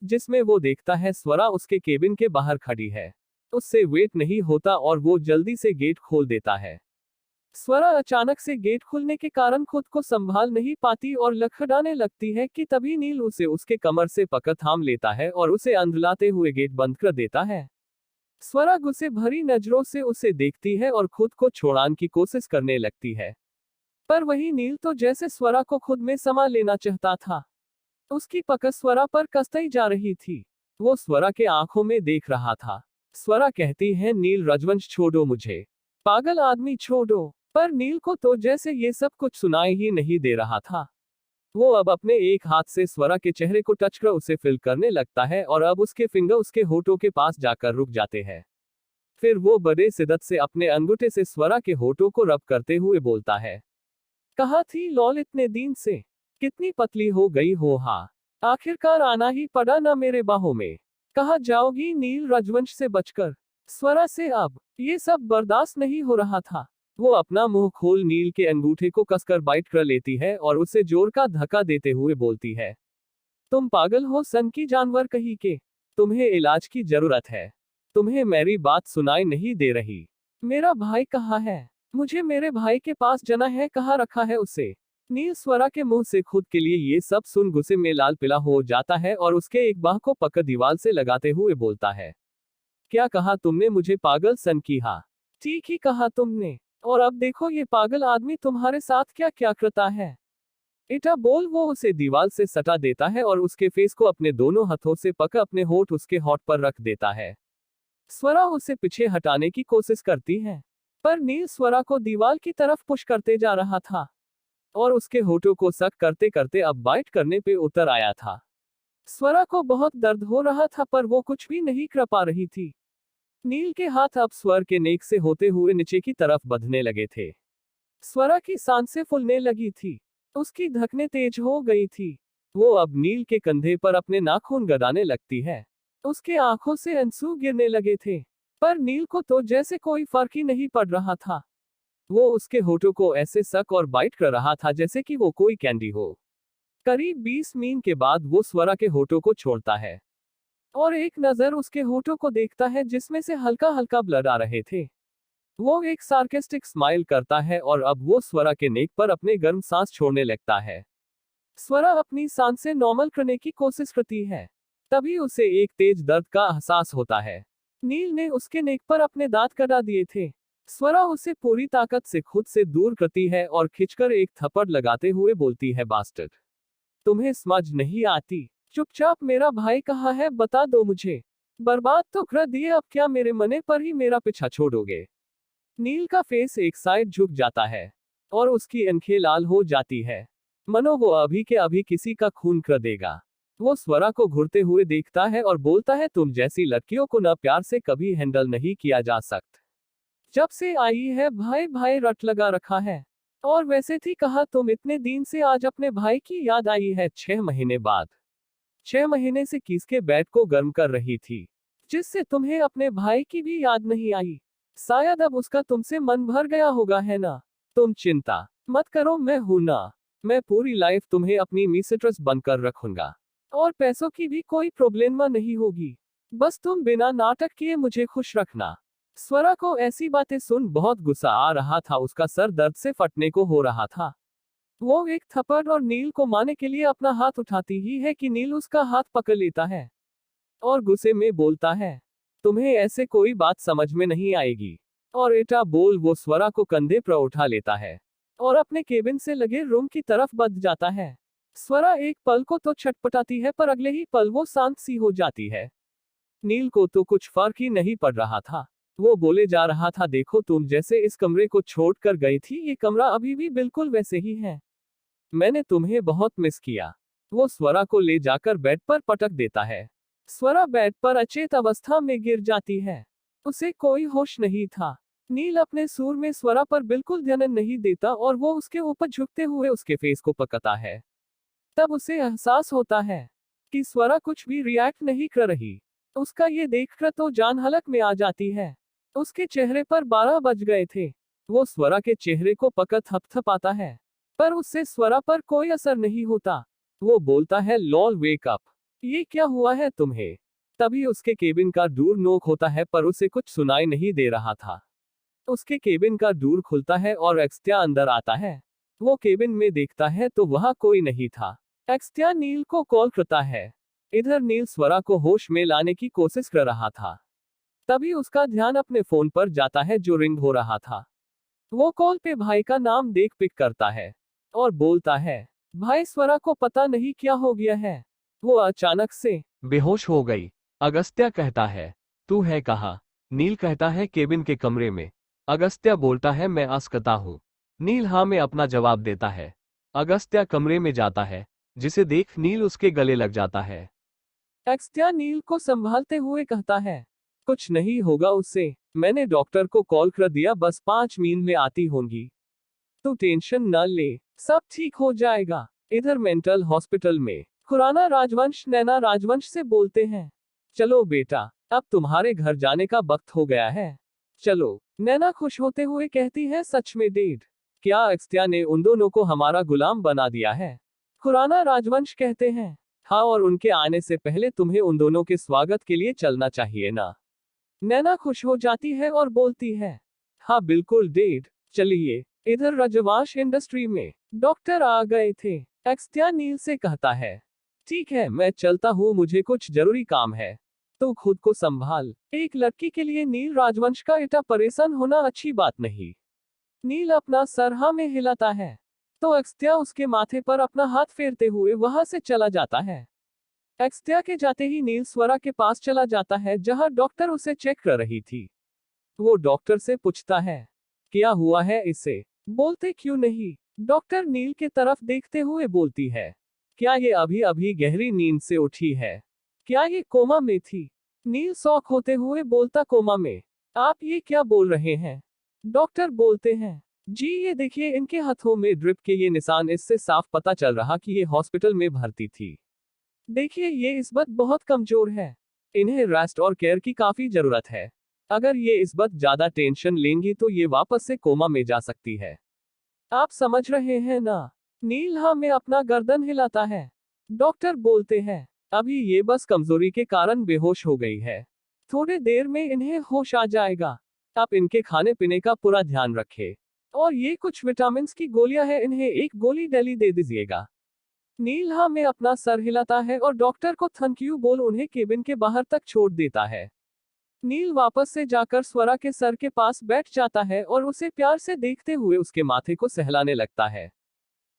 जिसमें वो देखता है स्वरा उसके केबिन के बाहर खड़ी है। उससे वेट नहीं होता और वो जल्दी से गेट खोल देता है। स्वरा अचानक से गेट खुलने के कारण खुद को संभाल नहीं पाती और लड़खड़ाने लगती है कि तभी नील उसे उसके कमर से पकड़ थाम लेता है और उसे अंधलाते हुए गेट बंद कर देता है। स्वरा गुस्से भरी नजरों से उसे देखती है और खुद को छुड़ाने की कोशिश करने लगती है, पर वही नील तो जैसे स्वरा को खुद में समा लेना चाहता था। उसकी पकड़ स्वरा पर कसती जा रही थी। वो स्वरा के आंखों में देख रहा था। स्वरा कहती है, नील राजवंश छोड़ो मुझे, पागल आदमी छोड़ो। पर नील को तो जैसे ये सब कुछ सुनाई ही नहीं दे रहा था। वो अब अपने एक हाथ से स्वरा के चेहरे को टच कर उसे फील करने लगता है और अब उसके फिंगर उसके होठों के पास जाकर रुक जाते हैं। फिर वो बड़े शिद्दत से अपने अंगूठे से स्वरा के होठों को रब करते हुए बोलता है, कहा थी लॉल इतने दिन से, कितनी पतली हो गई हो, हाँ आखिरकार आना ही पड़ा ना मेरे बाहों में। कहा जाओगी नील राजवंश से बचकर? स्वरा से अब ये सब बर्दाश्त नहीं हो रहा था। वो अपना मुंह खोल नील के अंगूठे को कसकर बाइट कर लेती है और उसे जोर का धक्का देते हुए बोलती है, तुम पागल हो सन की जानवर कहीं के, तुम्हें इलाज की जरूरत है। तुम्हें मेरी बात सुनाई नहीं दे रही? मेरा भाई कहाँ है? मुझे मेरे भाई के पास जाना है, कहाँ रखा है उसे? नील स्वरा के मुंह से खुद के लिए ये सब सुन गुस्से में लाल पीला हो जाता है और उसके एक बाह को पकड़ दीवार से लगाते हुए बोलता है, क्या कहा तुमने मुझे पागल सन की? हाँ ठीक ही कहा तुमने, और अब देखो ये पागल आदमी तुम्हारे साथ क्या क्या करता है। इटा बोल वो उसे दीवार से सटा देता है और उसके फेस को अपने दोनों हाथों से पकड़ अपने होठ उसके होठ पर रख देता है। स्वरा उसे पीछे हटाने की कोशिश करती है, पर नील स्वरा को दीवार की तरफ पुश करते जा रहा था और उसके होठों को सक करते करते अब बाइट करने पे उतर आया था। स्वरा को बहुत दर्द हो रहा था पर वो कुछ भी नहीं कर पा रही थी। नील के हाथ अब स्वर के नेक से होते हुए नीचे की तरफ बढ़ने लगे थे। स्वरा की सांसें फूलने लगी थी, उसकी धड़कनें तेज हो गई थी। वो अब नील के कंधे पर अपने नाखून गड़ाने लगती है। उसके आंखों से आंसू गिरने लगे थे, पर नील को तो जैसे कोई फर्क ही नहीं पड़ रहा था। वो उसके होठों को ऐसे सक और बाइट कर रहा था जैसे कि वो कोई कैंडी हो। करीब 20 मिनट के बाद वो स्वरा के होठों को छोड़ता है और एक नजर उसके होठों को देखता है जिसमें से हल्का हल्का ब्लड आ रहे थे। वो एक सार्केस्टिक स्माइल करता है और अब वो स्वरा के नेक पर अपने गर्म सांस छोड़ने लगता है। स्वरा अपनी सांसें नॉर्मल करने की कोशिश करती है। तभी उसे एक तेज दर्द का एहसास होता है। नील ने उसके नेक पर अपने दांत कटा दिए थे। स्वरा उसे पूरी ताकत से खुद से दूर करती है और खिंचकर एक थप्पड़ लगाते हुए बोलती है, बास्टर्ड, तुम्हें समझ नहीं आती। चुपचाप मेरा भाई कहाँ है, बता दो मुझे। बर्बाद तो कर दिए, अब क्या मेरे मने पर ही मेरा पीछा छोड़ोगे? नील का फेस एक साइड झुक जाता है और उसकी आंखें लाल हो जाती है, मनो वो अभी के अभी किसी का खून कर देगा। वो स्वरा को घूरते हुए देखता है और बोलता है, तुम जैसी लड़कियों को न प्यार से कभी हैंडल नहीं किया जा सकता। जब से आई है भाई भाई रट लगा रखा है। और वैसे थी कहा तुम इतने दिन से आज अपने भाई की याद आई है 6 महीने बाद। 6 महीने से किसके बेड को गर्म कर रही थी, जिससे तुम्हें अपने भाई की भी याद नहीं आई। शायद अब उसका तुमसे मन भर गया होगा, है ना? तुम चिंता मत करो, मैं हूं ना। मैं पूरी लाइफ तुम्हें अपनी मिस्ट्रेस बनकर रखूंगा और पैसों की भी कोई प्रॉब्लम नहीं होगी। बस तुम बिना नाटक किए मुझे खुश रखना। स्वरा को ऐसी बातें सुन बहुत गुस्सा आ रहा था, उसका सर दर्द से फटने को हो रहा था। वो एक थप्पड़ और नील को मारने के लिए अपना हाथ उठाती ही है कि नील उसका हाथ पकड़ लेता है और गुस्से में बोलता है, तुम्हें ऐसे कोई बात समझ में नहीं आएगी। और एटा बोल वो स्वरा को कंधे पर उठा लेता है और अपने केबिन से लगे रूम की तरफ बढ़ जाता है। स्वरा एक पल को तो छटपटाती है, पर अगले ही पल वो शांत सी हो जाती है। नील को तो कुछ फर्क ही नहीं पड़ रहा था। वो बोले जा रहा था, देखो तुम जैसे इस कमरे को छोड़कर गई थी, ये कमरा अभी भी बिल्कुल वैसे ही है। मैंने तुम्हें बहुत मिस किया। वो स्वरा को ले जाकर बेड पर पटक देता है। स्वरा बेड पर अचेत अवस्था में गिर जाती है। उसे कोई होश नहीं था। नील अपने सुर में स्वरा पर बिल्कुल ध्यान नहीं देता और वो उसके ऊपर झुकते हुए उसके फेस को पकड़ता है। तब उसे एहसास होता है कि स्वरा कुछ भी रिएक्ट नहीं कर रही। उसका ये देखकर तो जान हलक में आ जाती है। उसके चेहरे पर 12 बज गए थे। वो स्वरा के चेहरे को पकड़ थपथपाता है, पर उससे स्वरा पर कोई असर नहीं होता। वो बोलता है, लॉल वेक अप, ये क्या हुआ है तुम्हें? तभी उसके केबिन का डोर नॉक होता है, पर उसे कुछ सुनाई नहीं दे रहा था। उसके केबिन का डोर खुलता है और एक्स्ट्या अंदर आता है। वो केबिन में देखता है तो वहां कोई नहीं था। एक्स्ट्या नील को कॉल करता है। इधर नील स्वरा को होश में लाने की कोशिश कर रहा था। तभी उसका ध्यान अपने फोन पर जाता है जो रिंग हो रहा था। वो कॉल पे भाई का नाम देख पिक करता है और बोलता है, भाई स्वरा को पता नहीं क्या हो गया है, वो अचानक से बेहोश हो गई। अगस्त्या कहता है, तू है कहाँ? नील कहता है, केबिन के कमरे में। अगस्त्या बोलता है, मैं आस्कता हूँ। नील हाँ में अपना जवाब देता है। अगस्त्या कमरे में जाता है, जिसे देख नील उसके गले लग जाता है। एक्स्ट्या नील को संभालते हुए कहता है, कुछ नहीं होगा उससे, मैंने डॉक्टर को कॉल कर दिया, बस 5 मिनट में आती होंगी। तू टेंशन न ले, सब ठीक हो जाएगा। इधर मेंटल हॉस्पिटल में खुराना राजवंश नैना राजवंश से बोलते हैं, चलो बेटा, अब तुम्हारे घर जाने का वक्त हो गया है, चलो। नैना खुश होते हुए कहती है, सच में डैड? क्या एक्स्ट्या ने उन दोनों को हमारा गुलाम बना दिया है? खुराना राजवंश कहते हैं, हाँ, और उनके आने से पहले तुम्हें उन दोनों के स्वागत के लिए चलना चाहिए ना। नैना खुश हो जाती है और बोलती है, हाँ बिल्कुल डैड, चलिए। इधर राजवंश इंडस्ट्री में डॉक्टर आ गए थे। एक्स्ट्या नील से कहता है, ठीक है, मैं चलता हूँ, मुझे कुछ जरूरी काम है, तो खुद को संभाल। एक लड़की के लिए नील राजवंश का इतना परेशान होना अच्छी बात नहीं। नील अपना सर हाँ में हिलाता है तो एक्स्ट्या उसके माथे पर अपना हाथ फेरते हुए वहां से चला जाता है। एक्स्ट्या के जाते ही नील स्वरा के पास चला जाता है, जहां डॉक्टर उसे चेक कर रही थी। वो डॉक्टर से पूछता है, क्या हुआ है इसे? बोलते क्यों नहीं? डॉक्टर नील के तरफ देखते हुए बोलती है, क्या ये अभी अभी गहरी नींद से उठी है? क्या ये कोमा में थी? नील शॉक होते हुए बोलता, कोमा में? आप ये क्या बोल रहे हैं? डॉक्टर बोलते हैं, जी ये देखिए, इनके हाथों में ड्रिप के ये निशान, इससे साफ पता चल रहा कि ये हॉस्पिटल में भर्ती थी। देखिए ये इस वक्त बहुत कमजोर है, इन्हें रेस्ट और केयर की काफी जरूरत है। अगर ये इस वक्त ज्यादा टेंशन लेंगी तो ये वापस से कोमा में जा सकती है। आप समझ रहे हैं ना? नील हाँ में अपना गर्दन हिलाता है। डॉक्टर बोलते हैं, अभी ये बस कमजोरी के कारण बेहोश हो गई है, थोड़ी देर में इन्हें होश आ जाएगा। आप इनके खाने पीने का पूरा ध्यान रखें। और ये कुछ विटामिन की गोलियां हैं, इन्हें एक गोली डेली दे दीजिएगा। नील हाँ में अपना सर हिलाता है और डॉक्टर को थैंक यू बोल उन्हें केबिन के बाहर तक छोड़ देता है। नील वापस से जाकर स्वरा के सर के पास बैठ जाता है और उसे प्यार से देखते हुए उसके माथे को सहलाने लगता है।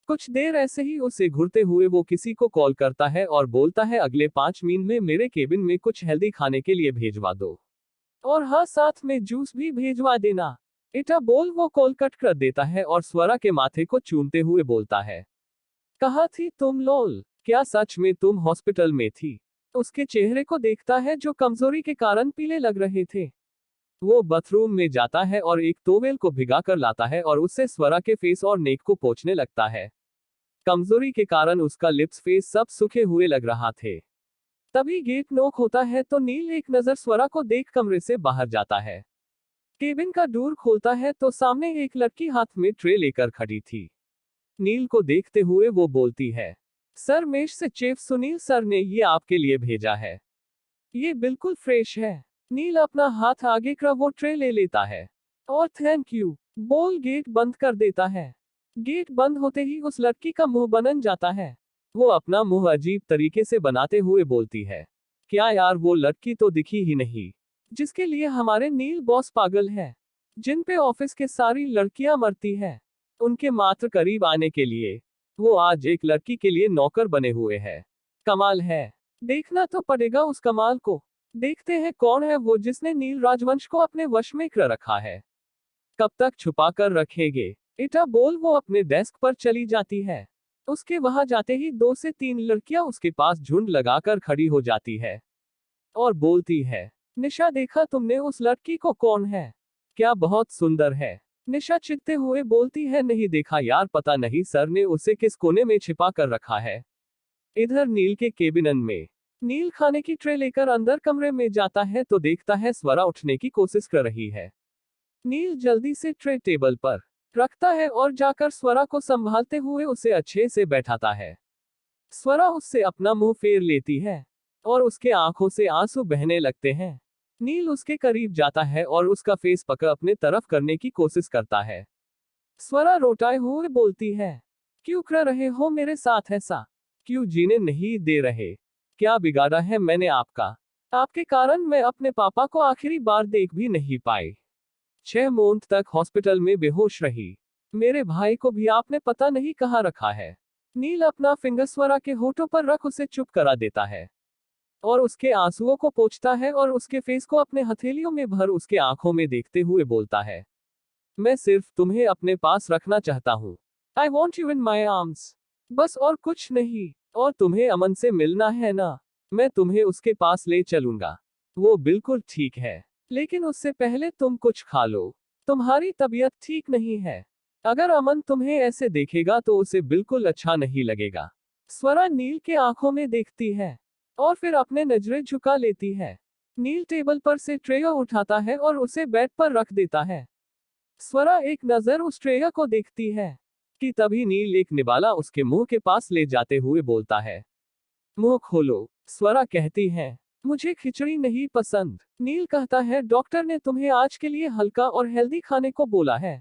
कुछ देर ऐसे ही उसे घूरते हुए वो किसी को कॉल करता है और बोलता है अगले 5 मिनट में मेरे केबिन में कुछ हेल्दी खाने के लिए भेजवा दो। और हाँ, साथ में जूस भी भेजवा देना। इटा बोल वो कॉल कट कर देता है और स्वरा के माथे को चूमते हुए बोलता है, कहाँ थी तुम लोल? क्या सच में तुम हॉस्पिटल में थी? उसके चेहरे को देखता है जो कमजोरी के कारण पीले लग रहे थे। वो बाथरूम में जाता है और एक टॉवेल को भिगा कर लाता है और उससे स्वरा के फेस और नेक को पोंछने लगता है। कमजोरी के कारण उसका लिप्स फेस सब सूखे हुए लग रहा थे। तभी गेट नॉक होता है तो नील एक नजर स्वरा को देख कमरे से बाहर जाता है। केबिन का डोर खोलता है तो सामने एक लड़की हाथ में ट्रे लेकर खड़ी थी। नील को देखते हुए वो बोलती है, सर मेष से चेफ सुनील सर ने ये आपके लिए भेजा है। ये बिल्कुल फ्रेश है। नील अपना हाथ आगे कर वो ट्रे ले लेता है और थैंक यू बोल गेट बंद कर देता है। गेट बंद होते ही उस लड़की का मुंह बन जाता है। वो अपना मुंह अजीब तरीके से बनाते हुए बोलती है, क्या यार वो लड़की तो दिखी ही नहीं जिसके लिए हमारे नील बॉस पागल है, जिन पे ऑफिस के सारी लड़कियां मरती है, उनके मात्र करीब आने के लिए वो आज एक लड़की के लिए नौकर बने हुए हैं। कमाल है, देखना तो पड़ेगा उस कमाल को। देखते हैं कौन है वो जिसने नील राजवंश को अपने वश में कर रखा है। कब तक छुपा कर रखेंगे? इटा बोल वो अपने डेस्क पर चली जाती है। उसके वहां जाते ही 2 से 3 लड़कियां उसके पास झुंड लगाकर खड़ी हो जाती है और बोलती है, निशा देखा तुमने उस लड़की को? कौन है? क्या बहुत सुंदर है? निशा चिढ़ते हुए बोलती है, नहीं देखा यार, पता नहीं सर ने उसे किस कोने में छिपा कर रखा है। इधर नील के केबिन में नील खाने की ट्रे लेकर अंदर कमरे में जाता है तो देखता है स्वरा उठने की कोशिश कर रही है। नील जल्दी से ट्रे टेबल पर रखता है और जाकर स्वरा को संभालते हुए उसे अच्छे से बैठाता है। स्वरा उससे अपना मुंह फेर लेती है और उसके आंखों से आंसू बहने लगते हैं। नील उसके करीब जाता है और उसका फेस पकड़ अपने तरफ करने की कोशिश करता है। स्वरा रोटाए हुए बोलती है, क्यों कर रहे हो मेरे साथ ऐसा? क्यों जीने नहीं दे रहे? क्या बिगाड़ा है मैंने आपका? आपके कारण मैं अपने पापा को आखिरी बार देख भी नहीं पाई। 6 महीने तक हॉस्पिटल में बेहोश रही। मेरे भाई को भी आपने पता नहीं कहाँ रखा है। नील अपना फिंगर स्वरा के होठों पर रख उसे चुप करा देता है और उसके आंसुओं को पोंछता है और उसके फेस को अपने हथेलियों में भर उसके आंखों में देखते हुए बोलता है, मैं सिर्फ तुम्हें अपने पास रखना चाहता हूँ। I want you in my arms. बस और कुछ नहीं। और तुम्हें अमन से मिलना है ना? मैं तुम्हें उसके पास ले चलूंगा। वो बिल्कुल ठीक है, लेकिन उससे पहले तुम कुछ खा लो। तुम्हारी तबीयत ठीक नहीं है। अगर अमन तुम्हें ऐसे देखेगा तो उसे बिल्कुल अच्छा नहीं लगेगा। स्वरा नील के आंखों में देखती है और फिर अपने नजरें झुका लेती है। नील टेबल पर से ट्रे उठाता है और उसे बेड पर रख देता है। स्वरा एक नजर उस ट्रे को देखती है कि तभी नील एक निवाला उसके मुंह के पास ले जाते हुए बोलता है, मुंह खोलो। स्वरा कहती है, मुझे खिचड़ी नहीं पसंद। नील कहता है, डॉक्टर ने तुम्हें आज के लिए हल्का और हेल्दी खाने को बोला है,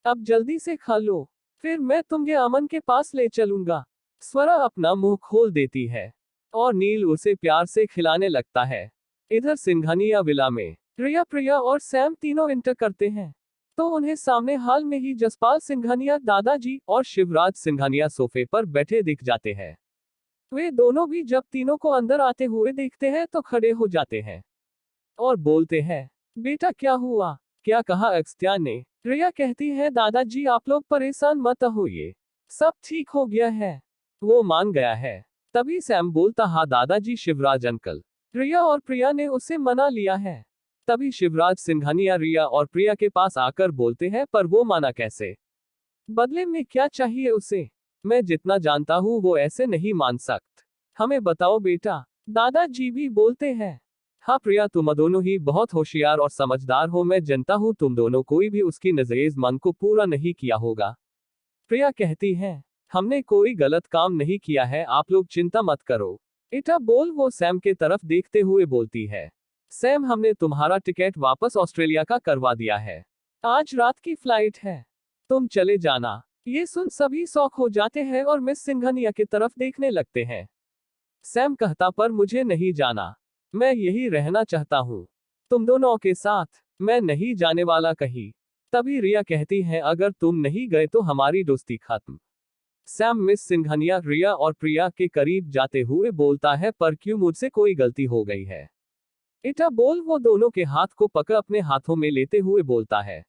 अब जल्दी से खा लो, फिर मैं तुम्हें अमन के पास ले चलूंगा। स्वरा अपना मुंह खोल देती है और नील उसे प्यार से खिलाने लगता है। इधर सिंघानिया विला में प्रिया और सैम तीनों इंटर करते हैं तो उन्हें सामने हाल में ही जसपाल सिंघानिया, दादाजी और शिवराज सिंघानिया सोफे पर बैठे दिख जाते हैं। वे दोनों भी जब तीनों को अंदर आते हुए देखते हैं तो खड़े हो जाते हैं और बोलते हैं, बेटा क्या हुआ? क्या कहा अगस्त्या ने? रिया कहती है, दादाजी आप लोग परेशान मत होइए, सब ठीक हो गया है, वो मान गया है। तभी सैम बोलता, हाँ दादाजी, शिवराज अंकल, रिया और प्रिया ने उसे मना लिया है। तभी शिवराज सिंघानिया रिया और प्रिया के पास आकर बोलते हैं, पर वो माना कैसे? बदले में क्या चाहिए उसे? मैं जितना जानता हूँ वो ऐसे नहीं मान सकता, हमें बताओ बेटा। दादाजी भी बोलते हैं, हाँ प्रिया, तुम दोनों ही बहुत होशियार और समझदार हो, मैं जानता हूँ तुम दोनों कोई भी उसकी नज़रेज मन को पूरा नहीं किया होगा। प्रिया कहती है, हमने कोई गलत काम नहीं किया है, आप लोग चिंता मत करो। इटा बोल वो सैम के तरफ देखते हुए बोलती है, सैम, हमने तुम्हारा टिकट वापस ऑस्ट्रेलिया का करवा दिया है। आज रात की फ्लाइट है, तुम चले जाना। ये सुन सभी शॉक हो जाते हैं और मिस सिंघानिया की तरफ देखने लगते हैं। सैम कहता, पर मुझे नहीं जाना, मैं यही रहना चाहता हूँ तुम दोनों के साथ, मैं नहीं जाने वाला कहीं। तभी रिया कहती है, अगर तुम नहीं गए तो हमारी दोस्ती खत्म। सैम मिस सिंघानिया, रिया और प्रिया के करीब जाते हुए बोलता है, पर क्यों, मुझसे कोई गलती हो गई है? इटा बोल वो दोनों के हाथ को पकड़ अपने हाथों में लेते हुए बोलता है,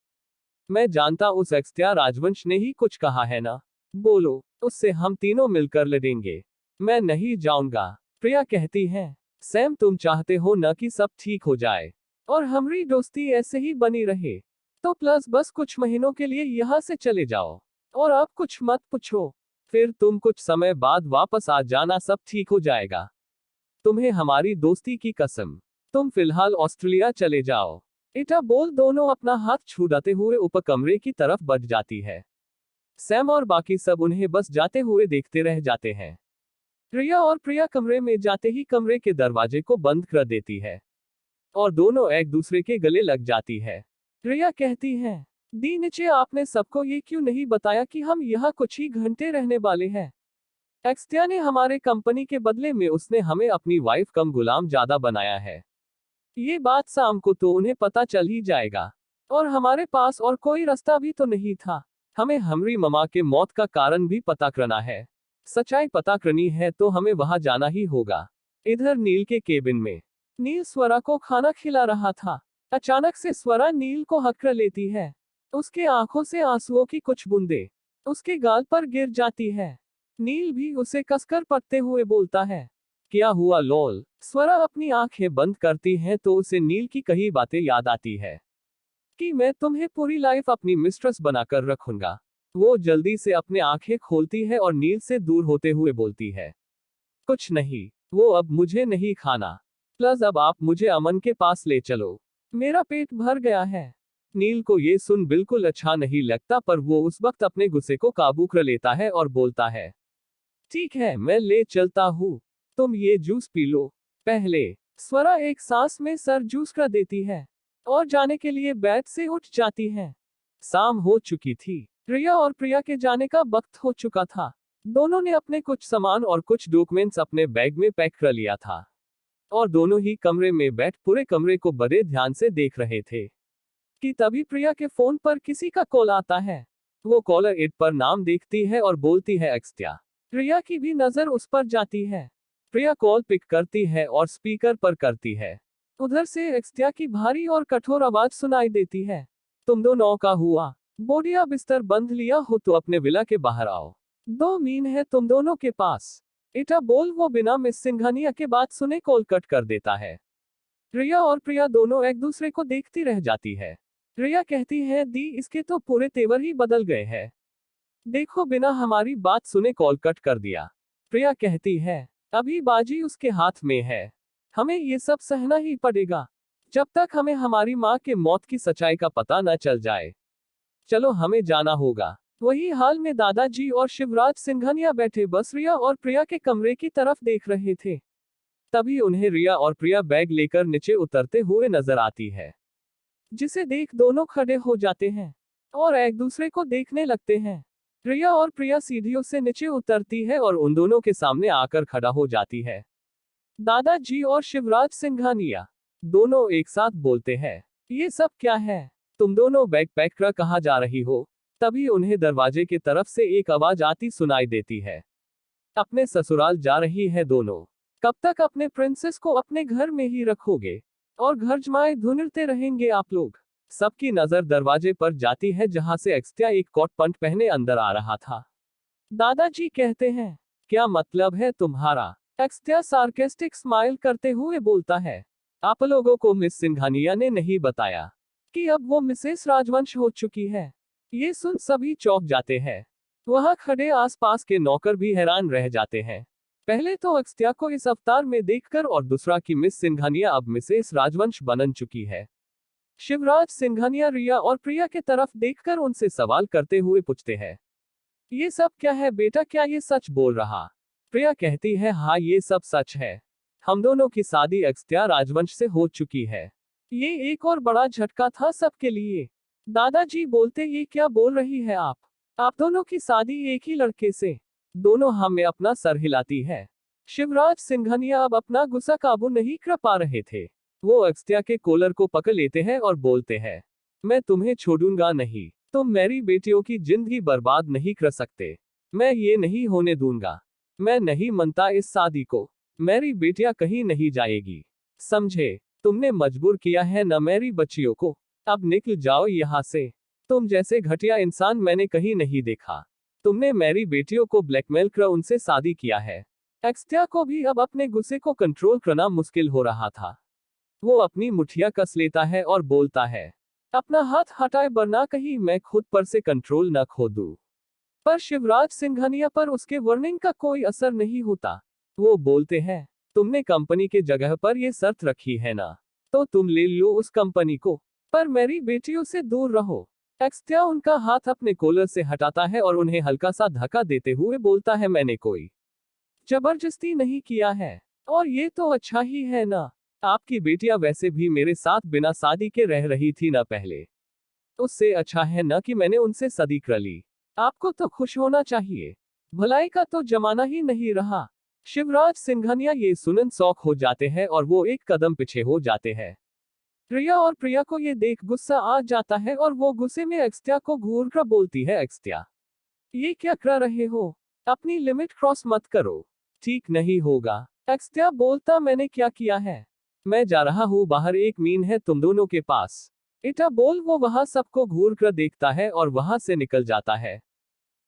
मैं जानता उस एक्सत्या राजवंश ने ही कुछ कहा है ना, बोलो, उससे हम तीनों मिलकर लड़ेंगे। मैं नहीं जाऊंगा। प्रिया कहती है, सैम तुम चाहते हो न कि सब ठीक हो जाए और हमारी दोस्ती ऐसे ही बनी रहे, तो प्लस बस कुछ महीनों के लिए यहाँ से चले जाओ और अब कुछ मत पूछो, फिर तुम कुछ समय बाद वापस आ जाना, सब ठीक हो जाएगा। तुम्हें हमारी दोस्ती की कसम, तुम फिलहाल ऑस्ट्रेलिया चले जाओ। इटा बोल दोनों अपना हाथ छुड़ाते हुए ऊपर कमरे की तरफ बढ़ जाती है। सैम और बाकी सब उन्हें बस जाते हुए देखते रह जाते हैं। रिया और प्रिया कमरे में जाते ही कमरे के दरवाजे को बंद कर देती है और दोनों एक दूसरे के गले लग जाती है। रिया कहती है, दी नीचे आपने सबको ये क्यों नहीं बताया कि हम यहाँ कुछ ही घंटे रहने वाले हैं? एक्सत्या ने हमारे कंपनी के बदले में उसने हमें अपनी वाइफ कम गुलाम ज्यादा बनाया है। ये बात शाम को तो उन्हें पता चल ही जाएगा और हमारे पास और कोई रास्ता भी तो नहीं था। हमें हमारी ममा के मौत का कारण भी पता करना है। सच्चाई पता करनी है तो हमें वहां जाना ही होगा। इधर नील के केबिन में नील स्वरा को खाना खिला रहा था। अचानक से स्वरा नील को हक लेती है। उसके आंखों से आंसुओं की कुछ बूंदें उसके गाल पर गिर जाती है। नील भी उसे कसकर पकड़ते हुए बोलता है, क्या हुआ लोल? स्वरा अपनी आंखें बंद करती है तो उसे नील की कही बातें याद आती है कि मैं तुम्हें पूरी लाइफ अपनी मिस्ट्रेस बनाकर रखूंगा। वो जल्दी से अपने आंखें खोलती है और नील से दूर होते हुए बोलती है, कुछ नहीं, वो अब मुझे नहीं खाना, प्लस अब आप मुझे अमन के पास ले चलो, मेरा पेट भर गया है। नील को ये सुन बिल्कुल अच्छा नहीं लगता, पर वो उस वक्त अपने गुस्से को काबू कर लेता है और बोलता है, ठीक है, मैं ले चलता हूँ, तुम ये जूस पी लो पहले। स्वरा एक सांस में सर जूस कर देती है और जाने के लिए बेड से उठ जाती है। शाम हो चुकी थी। रिया और प्रिया के जाने का वक्त हो चुका था। दोनों ने अपने कुछ सामान और कुछ डॉक्यूमेंट्स अपने बैग में पैक कर लिया था और दोनों ही कमरे में बैठ पूरे कमरे को बड़े ध्यान से देख रहे थे कि तभी प्रिया के फोन पर किसी का कॉल आता है। वो कॉलर एड पर नाम देखती है और बोलती है, एक्सत्या। प्रिया की भी नजर उस पर जाती है। प्रिया कॉल पिक करती है और स्पीकर पर करती है। उधर से एक्सत्या की भारी और कठोर आवाज सुनाई देती है, तुम दोनों का हुआ? बोडिया बिस्तर बंद लिया हो तो अपने विला के बाहर आओ, 2 मीन है तुम दोनों के पास। इटा बोल वो बिना मिस सिंघानिया के बात सुने कॉल कट कर देता है। रिया और प्रिया दोनों एक दूसरे को देखती रह जाती है। रिया कहती है, दी इसके तो पूरे तेवर ही बदल गए हैं, देखो बिना हमारी बात सुने कॉल कट कर दिया। प्रिया कहती है, अभी बाजी उसके हाथ में है, हमें ये सब सहना ही पड़ेगा जब तक हमें हमारी माँ के मौत की सच्चाई का पता न चल जाए। चलो हमें जाना होगा। वही हाल में दादाजी और शिवराज सिंघानिया बैठे बस रिया और प्रिया के कमरे की तरफ देख रहे थे। तभी उन्हें रिया और प्रिया बैग लेकर नीचे उतरते हुए नजर आती है, जिसे देख दोनों खड़े हो जाते हैं और एक दूसरे को देखने लगते हैं। रिया और प्रिया सीढ़ियों से नीचे उतरती है और उन दोनों के सामने आकर खड़ा हो जाती है। दादाजी और शिवराज सिंघानिया दोनों एक साथ बोलते हैं, ये सब क्या है? तुम दोनों बैग पैक कर कहाँ जा रही हो? तभी उन्हें दरवाजे की तरफ से एक आवाज आती सुनाई देती है, अपने ससुराल जा रही है दोनों। कब तक अपने प्रिंसेस को अपने घर में ही रखोगे और घर जमाए ढूंढते रहेंगे आप लोग? सबकी नजर दरवाजे पर जाती है जहां से एक्सत्या एक कोट पैंट पहने अंदर आ रहा था। दादाजी कहते हैं, क्या मतलब है तुम्हारा? एक्सत्या सार्केस्टिक स्माइल करते हुए बोलता है, आप लोगों को मिस सिंघानिया ने नहीं बताया कि अब वो मिसेस राजवंश हो चुकी है। ये सुन सभी चौंक जाते हैं। वहां खड़े आसपास के नौकर भी हैरान रह जाते हैं। पहले तो एक्सत्या को इस अवतार में देखकर और दूसरा कि मिस सिंघानिया अब मिसेस राजवंश बन चुकी है। शिवराज सिंघानिया रिया और प्रिया के तरफ देखकर उनसे सवाल करते हुए पूछते हैं, ये सब क्या है बेटा, क्या ये सच बोल रहा? प्रिया कहती है, हाँ ये सब सच है। हम दोनों की शादी अगस्त्या राजवंश से हो चुकी है। ये एक और बड़ा झटका था सबके लिए। दादाजी बोलते, ये क्या बोल रही है आप दोनों की शादी एक ही लड़के से। दोनों हमें अपना सर हिलाती है। शिवराज सिंघानिया अब अपना गुस्सा काबू नहीं कर पा रहे थे। वो अगस्त्या के कॉलर को पकड़ लेते हैं और बोलते हैं, मैं तुम्हें छोड़ूंगा नहीं। तुम मेरी बेटियों की जिंदगी बर्बाद नहीं कर सकते। मैं ये नहीं होने दूंगा। मैं नहीं मानता इस शादी को। मेरी बेटियां कहीं नहीं जाएगी, समझे? तुमने मजबूर किया है न मेरी बच्चियों को। अब निकल जाओ यहाँ से। तुम जैसे घटिया इंसान मैंने कहीं नहीं देखा। तुमने मेरी बेटियों को ब्लैकमेल कर उनसे शादी किया है। अगस्त्या को भी अब अपने गुस्से को कंट्रोल करना मुश्किल हो रहा था। वो अपनी मुठिया कस लेता है और बोलता है, अपना हाथ हटाए वरना कहीं मैं खुद पर से कंट्रोल न खो दूं। पर शिवराज सिंघानिया पर उसके वार्निंग का कोई असर नहीं होता। वो बोलते हैं, तुमने कंपनी के जगह पर ये शर्त रखी है ना, तो तुम ले लो उस कंपनी को, पर मेरी बेटियों से दूर रहो। अगस्त्या उनका हाथ अपने कॉलर से हटाता है और उन्हें हल्का सा धक्का देते हुए बोलता है, मैंने कोई जबरदस्ती नहीं किया है। और ये तो अच्छा ही है ना, आपकी बेटियां वैसे भी मेरे साथ बिना शादी के रह रही थी ना पहले। उससे अच्छा है ना कि मैंने उनसे शादी कर ली। आपको तो खुश होना चाहिए। भलाई का तो जमाना ही नहीं रहा। शिवराज सिंघानिया ये सुनन शौक हो जाते हैं और वो एक कदम पीछे हो जाते हैं। प्रिया को ये देख गुस्सा आ जाता है और वो गुस्से में अगस्त्या को घूर कर बोलती है, अगस्त्या ये क्या कर रहे हो? अपनी लिमिट क्रॉस मत करो, ठीक नहीं होगा। अगस्त्या बोलता, मैंने क्या किया है? मैं जा रहा हूँ बाहर, एक मीन है तुम दोनों के पास। इटा बोल वो वहां सबको घूर कर देखता है और वहां से निकल जाता है।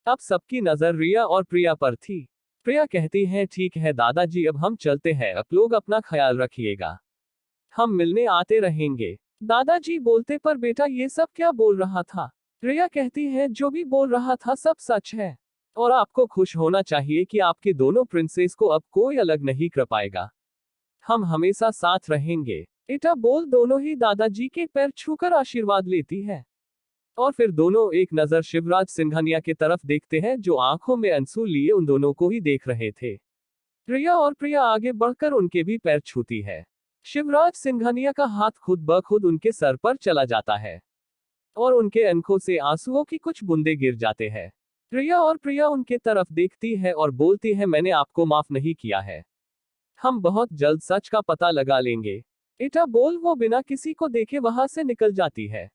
अब सबकी नजर रिया और प्रिया पर थी। प्रिया कहती है, ठीक है दादाजी अब हम चलते हैं, आप लोग अपना ख्याल रखिएगा। हम मिलने आते रहेंगे। दादाजी बोलते, पर बेटा ये सब क्या बोल रहा था? प्रिया कहती है, जो भी बोल रहा था सब सच है। और आपको खुश होना चाहिए कि आपके दोनों प्रिंसेस को अब कोई अलग नहीं कर पाएगा। हम हमेशा साथ रहेंगे। इटा बोल दोनों ही दादाजी के पैर छूकर आशीर्वाद लेती है। और फिर दोनों एक नजर शिवराज सिंघानिया की तरफ देखते हैं, जो आंखों में आंसू लिए उन दोनों को ही देख रहे थे। रिया और प्रिया आगे बढ़कर उनके भी पैर छूती है। शिवराज सिंघानिया का हाथ खुद ब खुद उनके सर पर चला जाता है और उनके आंखों से आंसुओं की कुछ बूंदे गिर जाते हैं। रिया और प्रिया उनके तरफ देखती है और बोलती है, मैंने आपको माफ नहीं किया है। हम बहुत जल्द सच का पता लगा लेंगे। इटा बोल वो बिना किसी को देखे वहां से निकल जाती है।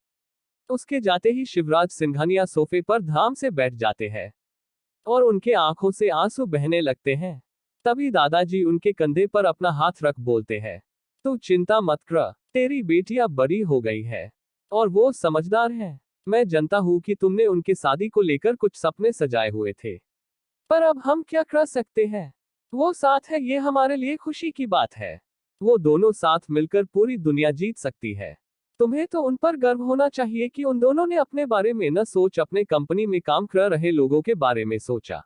उसके जाते ही शिवराज सिंघानिया सोफे पर धाम से बैठ जाते हैं और उनके आंखों से आंसू बहने लगते हैं। तभी दादाजी उनके कंधे पर अपना हाथ रख बोलते हैं, तू चिंता मत कर, तेरी बेटी अब बड़ी हो गई है और वो समझदार है। मैं जानता हूं कि तुमने उनके शादी को लेकर कुछ सपने सजाए हुए थे, पर अब हम क्या कर सकते हैं? वो साथ है, ये हमारे लिए खुशी की बात है। वो दोनों साथ मिलकर पूरी दुनिया जीत सकती है। तुम्हें तो उन पर गर्व होना चाहिए कि उन दोनों ने अपने बारे में न सोच अपने कंपनी में काम कर रहे लोगों के बारे में सोचा।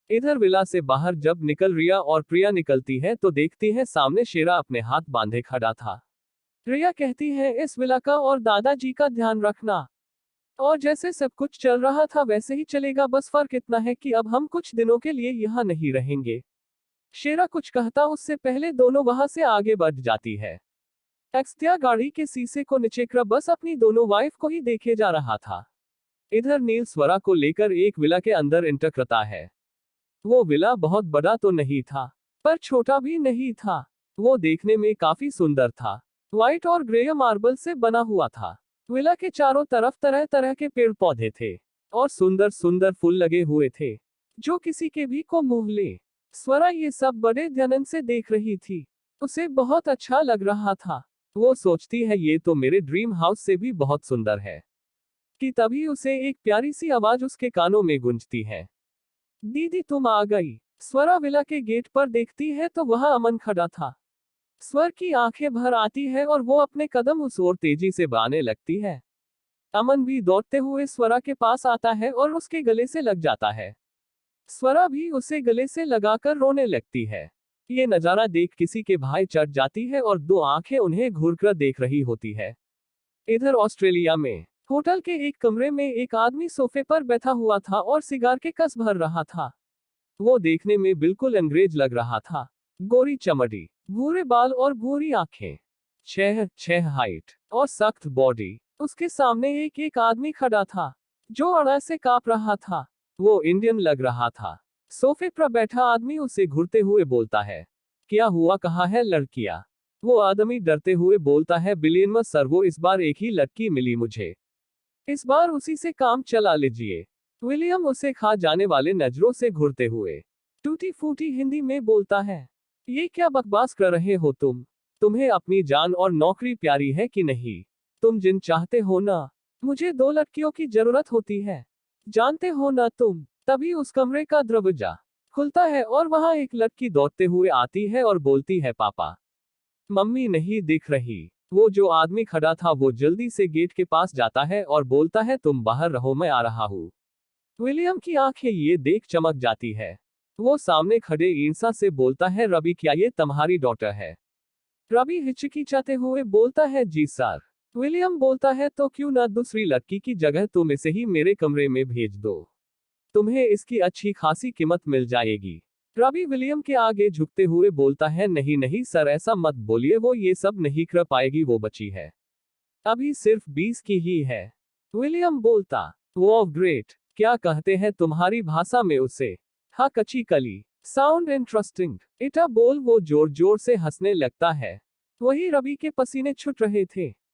इधर विला से बाहर जब निकल रिया और प्रिया निकलती है तो देखती है सामने शेरा अपने हाथ बांधे खड़ा था। रिया कहती है, इस विला का और दादाजी का ध्यान रखना। और जैसे सब कुछ चल रहा था वैसे ही चलेगा, बस फर्क इतना है कि अब हम कुछ दिनों के लिए यहाँ नहीं रहेंगे। शेरा कुछ कहता उससे पहले दोनों वहां से आगे बढ़ जाती है। अगस्त्या गाड़ी के शीशे को नीचे कर बस अपनी दोनों वाइफ को ही देखे जा रहा था। इधर नील स्वरा को लेकर एक विला के अंदर एंटर करता है। वो विला बहुत बड़ा तो नहीं था, पर छोटा भी नहीं था। वो देखने में काफी सुंदर था। व्हाइट और ग्रे मार्बल से बना हुआ था। विला के चारों तरफ तरह तरह के पेड़ पौधे थे और सुंदर सुंदर फूल लगे हुए थे, जो किसी के भी को मोह ले। स्वरा ये सब बड़े ध्यान से देख रही थी। उसे बहुत अच्छा लग रहा था। वो सोचती है, ये तो मेरे ड्रीम हाउस से भी बहुत सुंदर है। कि तभी उसे एक प्यारी सी आवाज उसके कानों में गूंजती है, दीदी तुम आ गई। स्वरा विला के गेट पर देखती है तो वहां अमन खड़ा था। स्वर की आंखें भर आती है और वो अपने कदम उस ओर तेजी से बढ़ाने लगती है। अमन भी दौड़ते हुए स्वरा के पास आता है और उसके गले से लग जाता है। स्वरा भी उसे गले से लगाकर रोने लगती है। ये नजारा देख किसी के भाई चढ़ जाती है और दो आंखें उन्हें घूरकर देख रही होती है। इधर ऑस्ट्रेलिया में होटल के एक कमरे में एक आदमी सोफे पर बैठा हुआ था और सिगार के कस भर रहा था। वो देखने में बिल्कुल अंग्रेज लग रहा था। गोरी चमड़ी, भूरे बाल और भूरी आंखें, 6'6" हाइट और सख्त बॉडी। उसके सामने एक आदमी खड़ा था जो अड़ा से कांप रहा था। वो इंडियन लग रहा था। सोफे पर बैठा आदमी उसे घूरते हुए बोलता है, क्या हुआ, कहाँ है लड़कियां? वो आदमी डरते हुए बोलता है, बिलियनर सर, वो इस बार एक ही लड़की मिली मुझे, इस बार उसी से काम चला लीजिए। विलियम उसे खा जाने वाले नजरों से घूरते हुए टूटी फूटी हिंदी में बोलता है, ये क्या बकवास कर रहे हो तुम? तुम्हें अपनी जान और नौकरी प्यारी है कि नहीं? तुम जिन चाहते हो ना, मुझे 2 लड़कियों की जरूरत होती है, जानते हो ना तुम? तभी उस कमरे का दरवाजा खुलता है और वहां एक लड़की दौड़ते हुए आती है और बोलती है, पापा, मम्मी नहीं दिख रही। वो जो आदमी खड़ा था वो जल्दी से गेट के पास जाता है और बोलता है, तुम बाहर रहो, मैं आ रहा हूँ। विलियम की आंखें ये देख चमक जाती है। वो सामने खड़े इंसान से बोलता है, रवि, क्या ये तुम्हारी डॉटर है? रवि हिचकिचाते हुए बोलता है, जी सर। विलियम बोलता है, तो क्यों ना दूसरी लड़की की जगह तुम इसे ही मेरे कमरे में भेज दो, तुम्हें इसकी अच्छी खासी कीमत मिल जाएगी। रवि विलियम के आगे झुकते हुए बोलता है, नहीं नहीं सर, ऐसा मत बोलिए, वो ये सब नहीं कर पाएगी, वो बची है, अभी सिर्फ 20 की ही है। विलियम बोलता, वो ग्रेट, क्या कहते हैं तुम्हारी भाषा में उसे? हाँ, कच्ची कली। Sound interesting. इटा बोल वो जोर जोर से हंसने लगता है। वही रवि के पसीने छूट रहे थे।